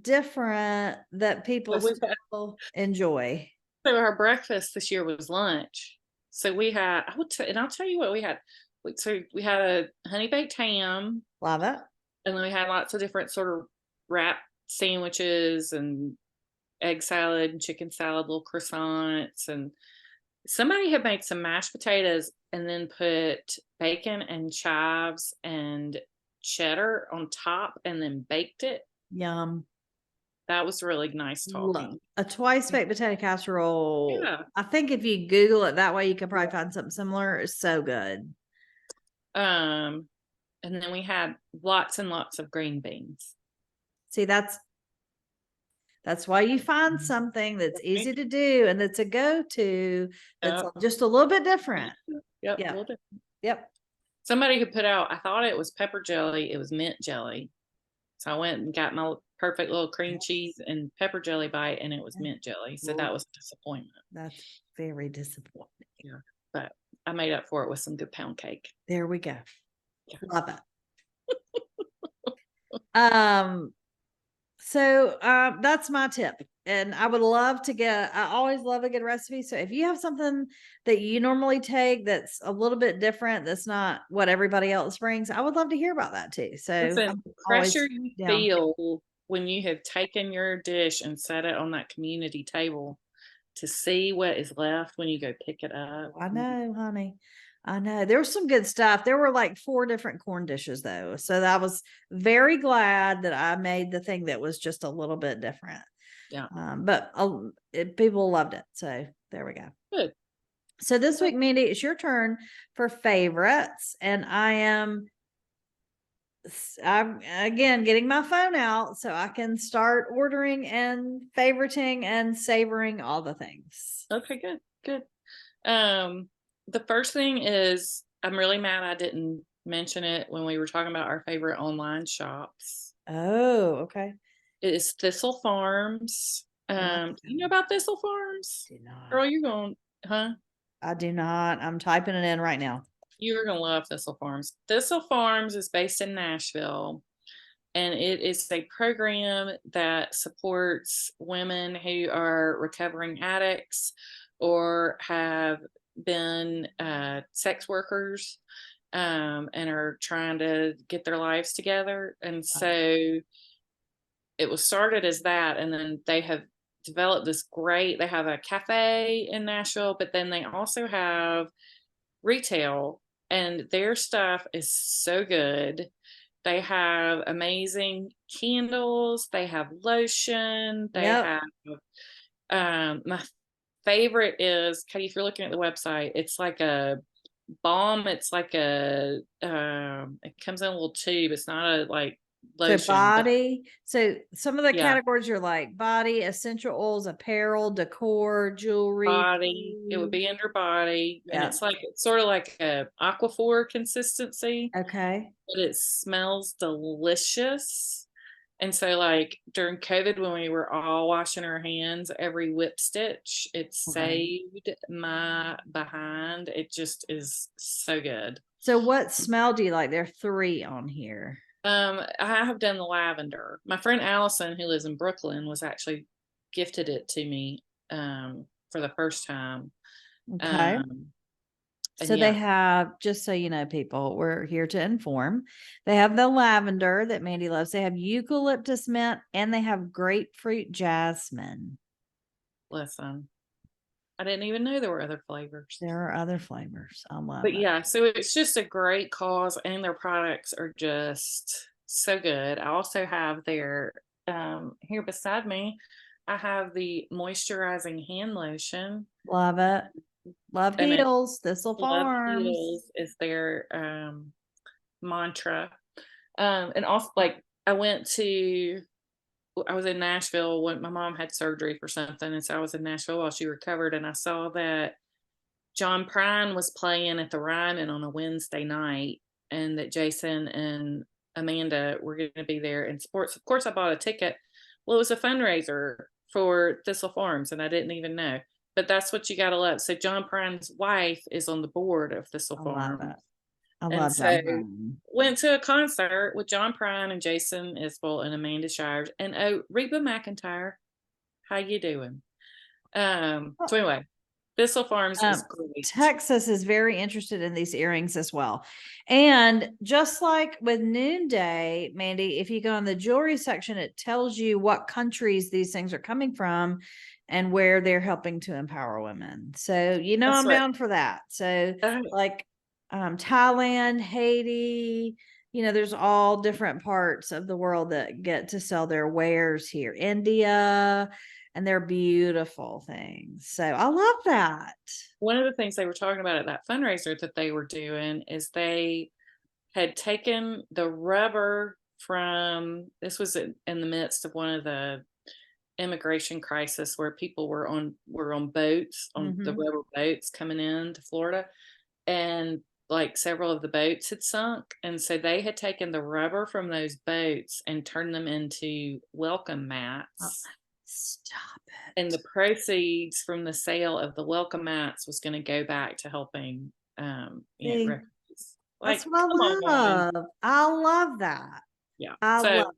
different that people still enjoy. So our breakfast this year was lunch. So we had, and I'll tell you what we had. So we had a honey baked ham. Love it. And then we had lots of different sort of wrap sandwiches and egg salad and chicken salad, little croissants. And somebody had made some mashed potatoes and then put bacon and chives and cheddar on top and then baked it. Yum. That was really nice talking. A twice baked potato casserole. Yeah. I think if you Google it that way, you can probably find something similar. It's so good. And then we had lots and lots of green beans. See, that's why you find something that's easy to do and that's a go-to that's just a little bit different. Yep. A little different. Yep. Somebody had put out, I thought it was pepper jelly, it was mint jelly. So I went and got my perfect little cream cheese and pepper jelly bite, and it was mint jelly. So that was a disappointment. That's very disappointing. Yeah. But I made up for it with some good pound cake. There we go. Yeah. Love it. So that's my tip. And I would love to I always love a good recipe. So if you have something that you normally take that's a little bit different, that's not what everybody else brings, I would love to hear about that too. So listen, the pressure you feel when you have taken your dish and set it on that community table to see what is left when you go pick it up. I know, honey. I know. There was some good stuff. There were like 4 different corn dishes though. So I was very glad that I made the thing that was just a little bit different. Yeah. But people loved it. So there we go. Good. So this week, Mandee, it's your turn for favorites. And I'm again getting my phone out so I can start ordering and favoriting and savoring all the things. Okay, good. The first thing is, I'm really mad I didn't mention it when we were talking about our favorite online shops. Oh, okay. It is Thistle Farms. Do you know about Thistle Farms? Do not. Girl, you're going, huh? I do not. I'm typing it in right now. You're gonna love Thistle Farms. Thistle Farms is based in Nashville, and it is a program that supports women who are recovering addicts or have been sex workers, and are trying to get their lives together. And so it was started as that, and then they have developed this great, they have a cafe in Nashville, but then they also have retail, and their stuff is so good. They have amazing candles, they have lotion, they Yep. have my favorite is, Katie, if you're looking at the website, it's like a balm, it's like a it comes in a little tube, it's not a like So lotion, but body. So some of the yeah, categories are like body, essential oils, apparel, decor, jewelry, body, it would food. be under body, and Yeah. it's like, it's sort of like a aquaphor consistency, Okay. but it smells delicious. And so, like during COVID, when we were all washing our hands every whip stitch, it Right. saved my behind. It just is so good. So what smell do you like? There are 3 on here. I have done the lavender. My friend Allison, who lives in Brooklyn, was actually gifted it to me for the first time. Okay. Um, and So they yeah, have, just so you know, people, we're here to inform. They have the lavender that Mandee loves. They have eucalyptus mint and they have grapefruit jasmine. listen, I didn't even know there were other flavors. There are other flavors. I love But it. yeah, so it's just a great cause, and their products are just so good. I also have their here beside me, I have the moisturizing hand lotion, Love it. Love and it heals. Thistle Love Farms. Heals is their mantra. And also, like, I was in Nashville when my mom had surgery for something, and so I was in Nashville while she recovered, and I saw that John Prine was playing at the Ryman on a Wednesday night, and that Jason and Amanda were going to be there in sports. Of course, I bought a ticket. Well, it was a fundraiser for Thistle Farms, and I didn't even know. But that's what you got to love. So John Prine's wife is on the board of Thistle I love Farm, it. I and love so that one. went to a concert with John Prine and Jason Isbell and Amanda Shires and Reba McEntire. How you doing? So anyway, Thistle Farms is great. Texas is very interested in these earrings as well. And just like with Noonday, Mandee, if you go in the jewelry section, it tells you what countries these things are coming from and where they're helping to empower women. So, That's I'm what. down for that. So, Uh, like Thailand, Haiti, there's all different parts of the world that get to sell their wares here. India, and they're beautiful things. So I love that. One of the things they were talking about at that fundraiser that they were doing is they had taken the rubber from, this was in the midst of one of the immigration crisis where people were on boats, on the rubber boats coming into Florida, and like several of the boats had sunk, and so they had taken the rubber from those boats and turned them into welcome mats. Stop And it. the proceeds from the sale of the welcome mats was going to go back to helping See, refugees. Like, that's what come I on. love. I love that. Yeah. I So love.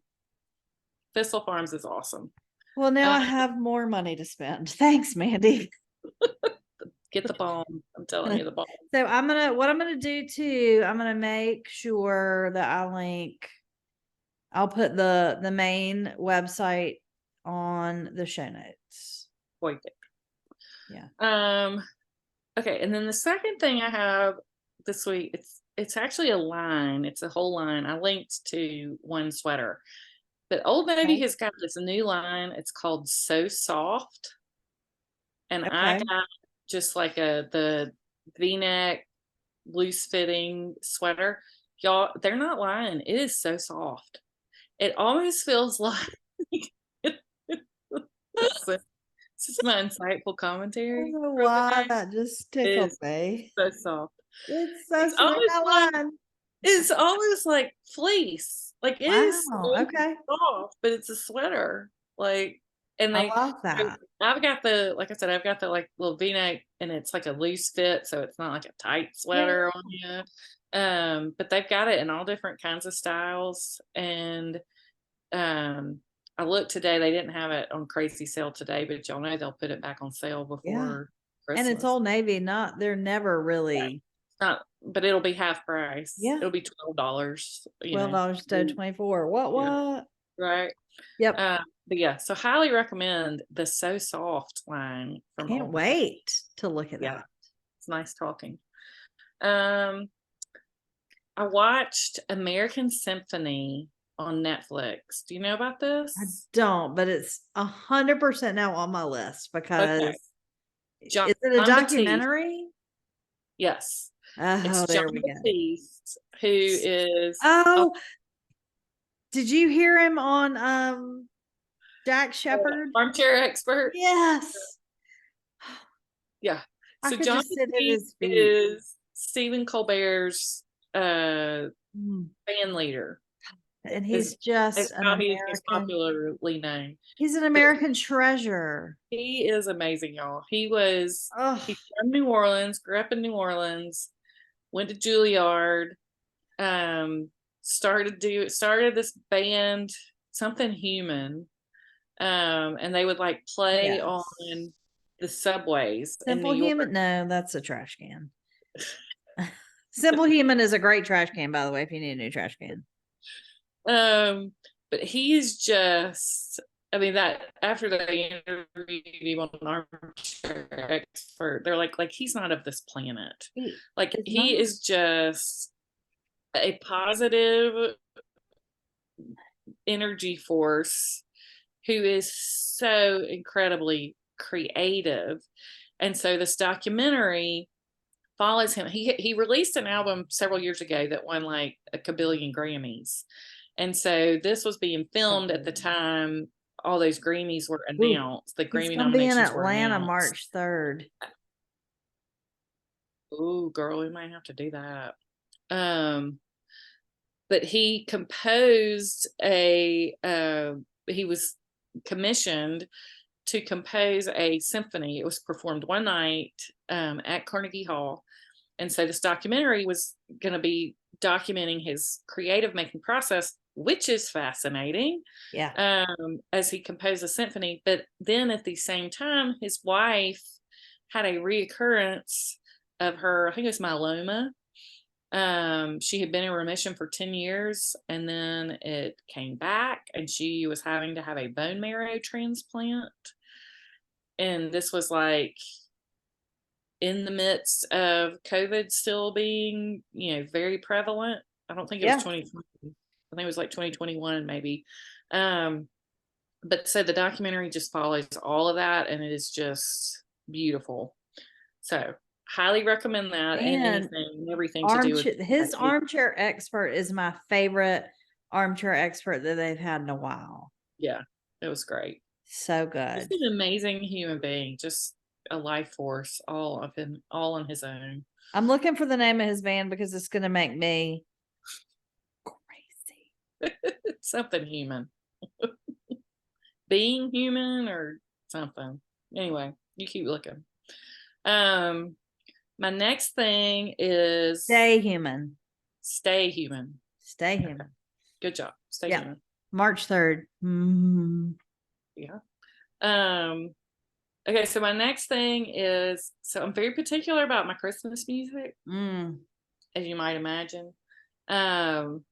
Thistle Farms is awesome. Well, now Uh, I have more money to spend. Thanks, Mandee. get the bomb. I'm telling you, the bomb. So what I'm gonna do too, I'm gonna make sure that I'll put the main website on the show notes. Wait. Yeah. Okay, and then the second thing I have this week, it's actually a line. It's a whole line. I linked to one sweater. But Old Navy Okay. has got this new line. It's called So Soft. And I Okay. got just like the V-neck loose fitting sweater. Y'all, they're not lying. It is so soft. It almost feels like this is my insightful I commentary don't know for the why day. that just It tickled is me. so soft. It's so It's sweet. almost like That line. it's almost like fleece. Like it is Wow. so Okay. soft, but it's a sweater. Like And I they, love so that. I've got the, like I said, I've got the like little V-neck, and it's like a loose fit, so it's not like a tight Yeah. sweater on you. But they've got it in all different kinds of styles. And I looked today, they didn't have it on crazy sale today, but y'all know they'll put it back on sale Yeah. before And it's Christmas. Old Navy, they're never Yeah. really It's not, but it'll be half price. Yeah. It'll be $12, you know. $12 to Mm, 24. What? right. Yep. But yeah, so highly recommend the So Soft line from Can't Old Navy. wait to look at Yeah, that. it's nice talking. I watched American Symphony on Netflix. Do you know about I this? don't, but it's 100% now on my list because Okay. John is it a Batiste. documentary? Yes. It's Oh, John there we go. Batiste, who is Oh, did you hear him on Jack Shepherd? armchair expert. Yes. Yeah. I So could John just sit at Batiste his feet. is Stephen Colbert's Mm. band leader. And Is he's just an how he is most American. popularly known. He's an But American treasure. he is amazing, y'all. He's Oh, from New Orleans, grew up in New Orleans, went to Juilliard, started this band, Something Human. And they would like play yes. on the subways in New Simple York. Human. No, that's a trash can. Simple Human is a great trash can, by the way, if you need a new trash can. But he's just, I mean, that after they interviewed him on Armchair Expert, they're like he's not of this planet. He is just a positive energy force who is so incredibly creative. And so this documentary follows him. He released an album several years ago that won like a kabillion Grammys. And so this was being filmed at the time all those Grammys were announced. The He's Grammy gonna be in nominations were Atlanta announced. March 3rd. Ooh, girl, we might have to do that. But he composed he was commissioned to compose a symphony. It was performed one night at Carnegie Hall. And so this documentary was going to be documenting his creative making process, which is fascinating. Yeah. As he composed a symphony. But then at the same time, his wife had a reoccurrence of her, I think it was myeloma. She had been in remission for 10 years, and then it came back, and she was having to have a bone marrow transplant. And this was like in the midst of COVID still being, very prevalent. I don't think it was 2020. I think it was like 2021 maybe. But so the documentary just follows all of that, and it is just beautiful. So highly recommend that, and anything, everything to do with his Armchair Expert is my favorite Armchair Expert that they've had in a while. Yeah, it was great. So good. He's an amazing human being, just a life force, all of him, all on his own. I'm looking for the name of his band because it's going to make me crazy. Something human. Being human or something. Anyway, you keep looking. My next thing is Stay Human. Stay Human. Stay Human. Okay. Good job. Stay Human. March 3rd. Mm-hmm. Yeah. Okay, so my next thing is, so I'm very particular about my Christmas music, as you might imagine. And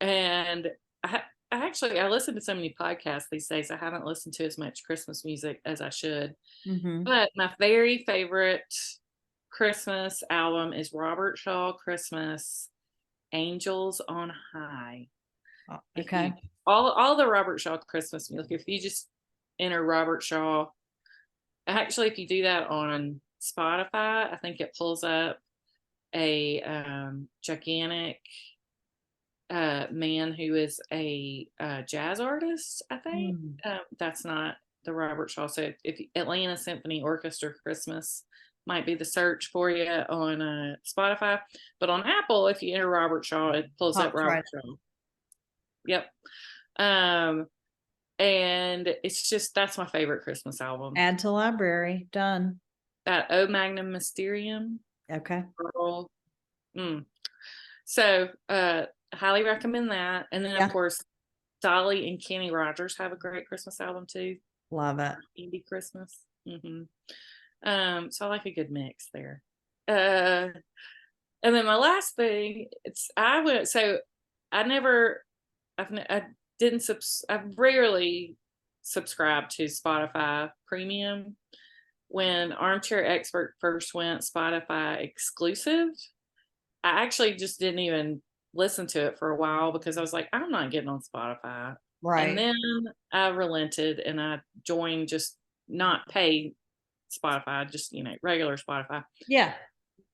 I listen to so many podcasts these days. I haven't listened to as much Christmas music as I should. But my very favorite Christmas album is Robert Shaw Christmas, Angels on High. Okay. All the Robert Shaw Christmas music, if you just enter Robert Shaw, actually, if you do that on Spotify, I think it pulls up a gigantic man who is a jazz artist, I think. That's not the Robert Shaw. So if Atlanta Symphony Orchestra Christmas might be the search for you on Spotify. But on Apple, if you enter Robert Shaw, it pulls up Robert Shaw. Yep. And it's just, that's my favorite Christmas album. Add to library. Done. That O Magnum Mysterium. Okay. Girl. So highly recommend that. And then Yeah. of course, Dolly and Kenny Rogers have a great Christmas album too. Love it. Indie Christmas. So I like a good mix there. And then my last thing, I've rarely subscribed to Spotify Premium. When Armchair Expert first went Spotify exclusive, I actually just didn't even listen to it for a while because I was like, I'm not getting on Spotify. Right. And then I relented and I joined just not pay Spotify, just, regular Spotify. Yeah.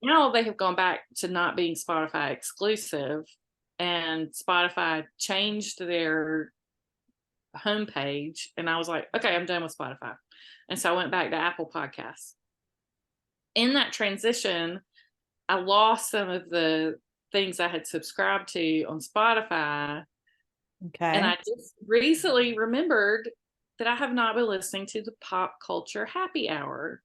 Now they have gone back to not being Spotify exclusive, and Spotify changed their homepage. And I was like, okay, I'm done with Spotify. And so I went back to Apple Podcasts. In that transition, I lost some of the things I had subscribed to on Spotify. Okay. And I just recently remembered that I have not been listening to the Pop Culture Happy Hour.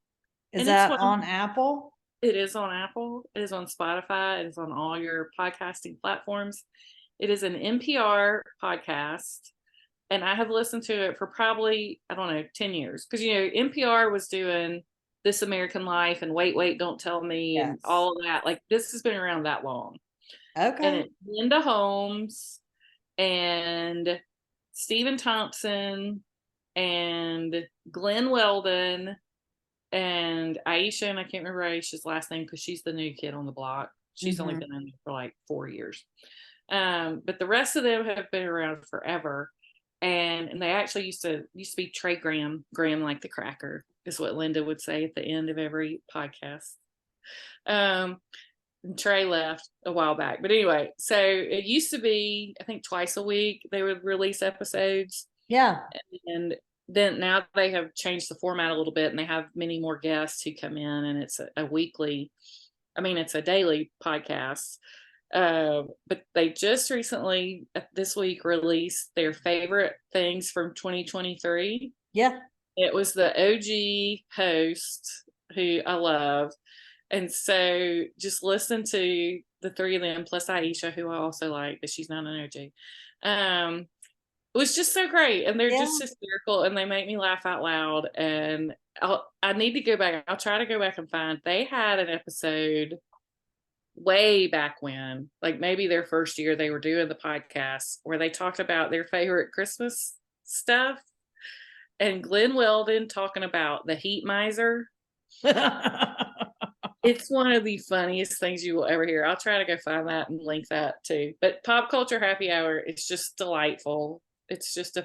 Is that on Apple? It is on Apple. It is on Spotify. It is on all your podcasting platforms. It is an NPR podcast. And I have listened to it for probably, 10 years. Because, NPR was doing This American Life and Wait, Don't Tell Me and all of that. Like, this has been around that long. Okay. And it's Linda Holmes and Stephen Thompson and Glenn Weldon and Aisha, and I can't remember Aisha's last name because she's the new kid on the block. She's only been in there for like 4 years. But the rest of them have been around forever. And they actually used to be Trey Graham like the cracker is what Linda would say at the end of every podcast. And Trey left a while back, but anyway, so it used to be, I think twice a week they would release episodes. Yeah. And then now they have changed the format a little bit, and they have many more guests who come in, and it's it's a daily podcast. But they just recently this week released their favorite things from 2023. Yeah. It was the OG host who I love. And so just listen to the three of them plus Aisha, who I also like, but she's not an OG. It was just so great. And they're just hysterical, and they make me laugh out loud. And I need to go back. I'll try to go back and find. They had an episode way back when, like maybe their first year they were doing the podcast, where they talked about their favorite Christmas stuff. And Glenn Weldon talking about the heat miser. It's one of the funniest things you will ever hear. I'll try to go find that and link that too. But Pop Culture Happy Hour is just delightful. It's just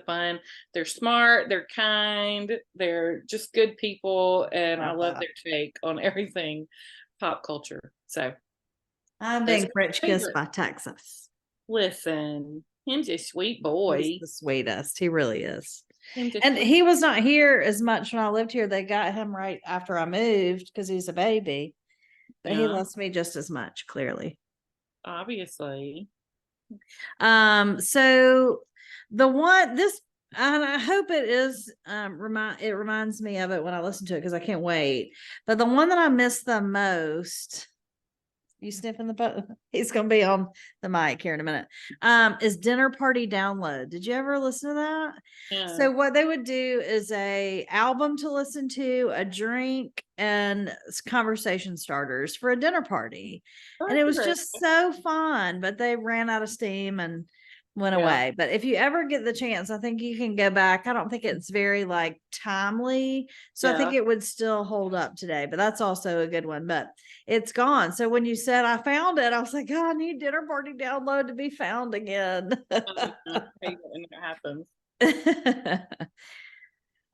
they're smart, they're kind, they're just good people, and I love their take on everything pop culture. So I'm being French kissed by Texas. Listen, he's a sweet boy. He's the sweetest. He really is. And he was not here as much when I lived here. They got him right after I moved because he's a baby. But he loves me just as much, clearly. Obviously. So the one and I hope it is it reminds me of it when I listen to it because I can't wait. But the one that I miss the most, you sniffing the butt? He's gonna be on the mic here in a minute. Is Dinner Party Download. Did you ever listen to that? Yeah. So what they would do is a album to listen to, a drink, and conversation starters for a dinner party. And it was just so fun, but they ran out of steam and went away. But if you ever get the chance, I think you can go back. I don't think it's very like timely, so I think it would still hold up today, but that's also a good one. But it's gone. So when you said I found it, I was like, oh, I need Dinner Party Download to be found again. It happens.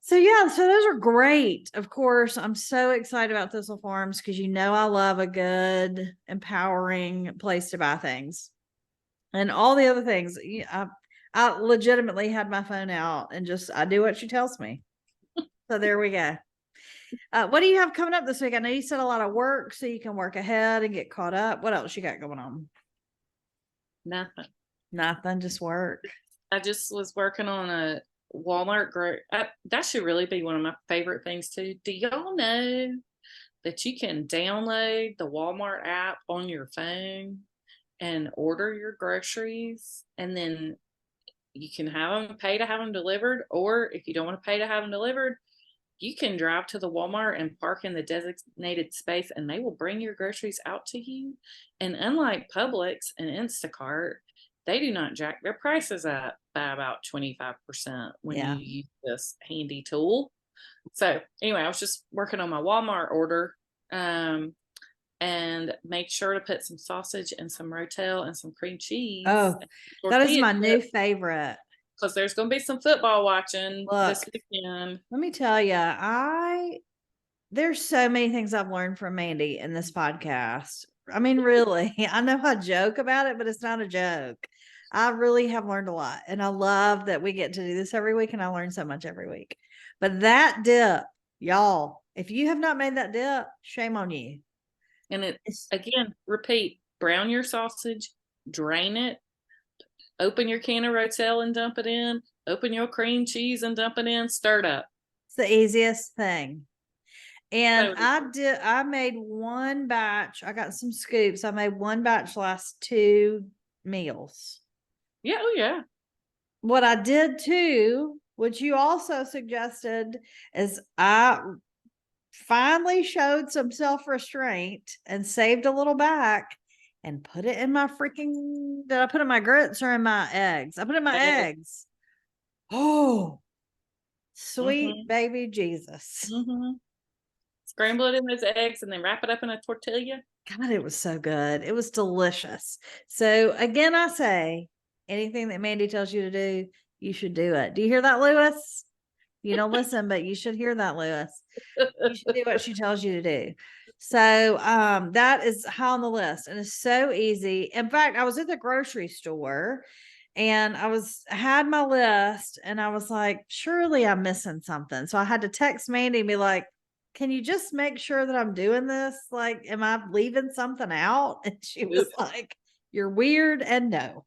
So those are great. Of course, I'm so excited about Thistle Farms because I love a good, empowering place to buy things. And all the other things. I legitimately had my phone out and I do what she tells me. So there we go. What do you have coming up this week? I know you said a lot of work, so you can work ahead and get caught up. What else you got going on? Nothing. Nothing, just work. I just was working on Walmart that should really be one of my favorite things too. Do y'all know that you can download the Walmart app on your phone and order your groceries, and then you can have them pay to have them delivered, or if you don't want to pay to have them delivered, you can drive to the Walmart and park in the designated space and they will bring your groceries out to you. And unlike Publix and Instacart, they do not jack their prices up by about 25% when Yeah. you use this handy tool. So anyway, I was just working on my Walmart order, and make sure to put some sausage and some rotel and some cream cheese. Oh, that is my new favorite. Because there's going to be some football watching this Look, weekend. let me tell you, there's so many things I've learned from Mandee in this podcast. I mean, really, I know I joke about it, but it's not a joke. I really have learned a lot. And I love that we get to do this every week and I learn so much every week. But that dip, y'all, if you have not made that dip, shame on you. And it's, again, repeat, brown your sausage, drain it, open your can of rotel and dump it in, open your cream cheese and dump it in, stir it up. It's the easiest thing. And So, I made one batch. I got some scoops. I made one batch last 2 meals. Yeah, oh yeah. What I did too, which you also suggested, is I finally showed some self-restraint and saved a little back and put it in my freaking, did I put it in my grits or in my eggs? I put it in my eggs. Oh, sweet baby Jesus. Scramble it in those eggs and then wrap it up in a tortilla. God, it was so good. It was delicious. So again, I say anything that Mandee tells you to do, you should do it. Do you hear that, Lewis? You don't listen, but you should hear that, Lewis. You should do what she tells you to do. So that is high on the list and it's so easy. In fact, I was at the grocery store and I had my list and I was like, surely I'm missing something. So I had to text Mandee and be like, can you just make sure that I'm doing this? Like, am I leaving something out? And she was like, you're weird and no.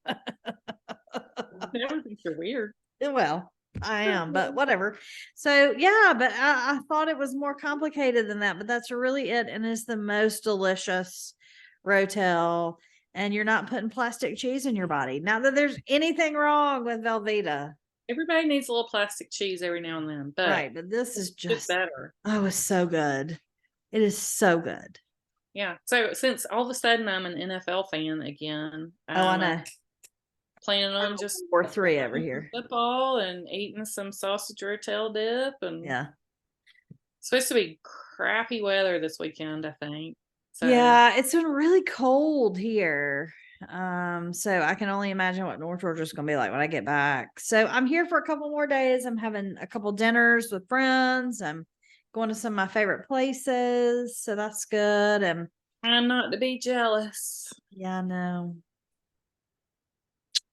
Never think you're weird. Well, I am, but whatever. So yeah, but I thought it was more complicated than that, but that's really it. And it's the most delicious rotel. And you're not putting plastic cheese in your body. Not that there's anything wrong with Velveeta. Everybody needs a little plastic cheese every now and then, but right. But this is just better. Oh, it's so good. It is so good. Yeah. So since all of a sudden I'm an NFL fan again, Oh, I know. Planning on just 4-3 over here. Football and eating some sausage rotel dip, and yeah, it's supposed to be crappy weather this weekend, I think. So yeah, it's been really cold here. So I can only imagine what North Georgia is going to be like when I get back. So I'm here for a couple more days. I'm having a couple dinners with friends. I'm going to some of my favorite places. So that's good. And I'm not to be jealous. yeah, I know.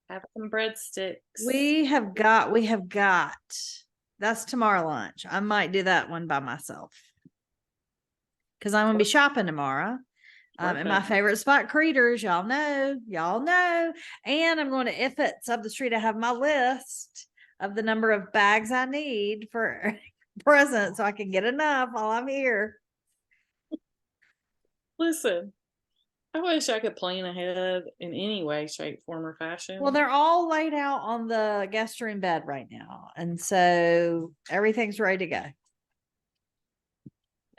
Have some breadsticks. We have got, that's tomorrow lunch. I might do that one by myself. Because I'm going to be shopping tomorrow. And my favorite spot, Creators, y'all know. And I'm going to Ifits up the street. I have my list of the number of bags I need for presents so I can get enough while I'm here. Listen, I wish I could plan ahead in any way, shape, form, or fashion. Well, they're all laid out on the guest room bed right now. And so everything's ready to go.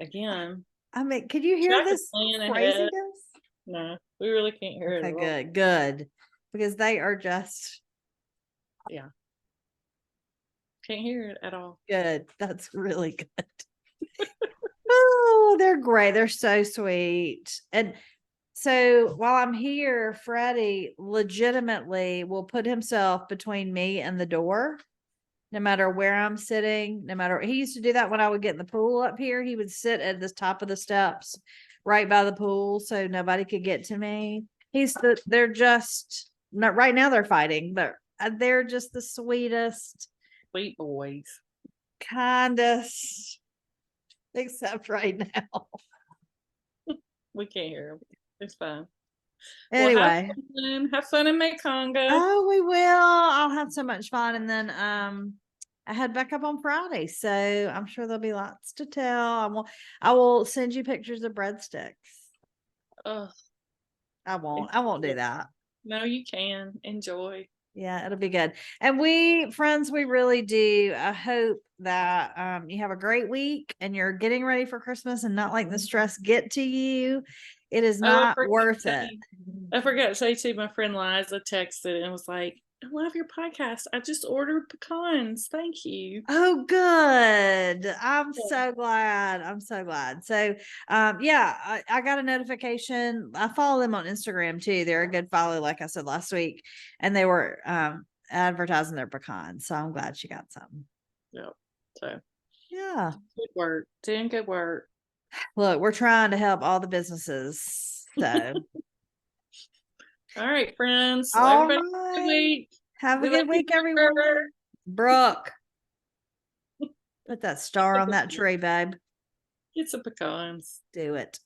Again. I mean, could you hear this craziness? No, we really can't hear it. Okay, good. Because they are just. Yeah. Can't hear it at all. Good. That's really good. Oh, they're great. They're so sweet. And so while I'm here, Freddie legitimately will put himself between me and the door. No matter where I'm sitting, he used to do that when I would get in the pool up here. He would sit at the top of the steps right by the pool so nobody could get to me. They're just not right now, they're fighting, but they're just the sweetest. Sweet boys. Kindest. Except right now. We can't hear them. It's fine. Anyway. Well, have fun in Mekonga. Oh, we will. I'll have so much fun. And then I head back up on Friday, so I'm sure there'll be lots to tell. I will send you pictures of breadsticks. Oh, I won't do that. no, you can enjoy. Yeah, it'll be good. And friends, we really do. I hope that you have a great week and you're getting ready for Christmas and not letting the stress get to you. It is not worth it. I forgot to say too, my friend Liza texted and was like, I love your podcast. I just ordered pecans. Thank you. Oh, good. I'm so glad. I'm so glad. So, yeah, I got a notification. I follow them on Instagram too. They're a good follow, like I said last week, and they were advertising their pecans. So I'm glad she got some. Yep. So, yeah, good work. Doing good work. Look, we're trying to help all the businesses. So, all right, friends. all Everybody right. have a good week. Have a good week, everyone. Brooke, put that star on that tree, babe. Get some pecans. Do it.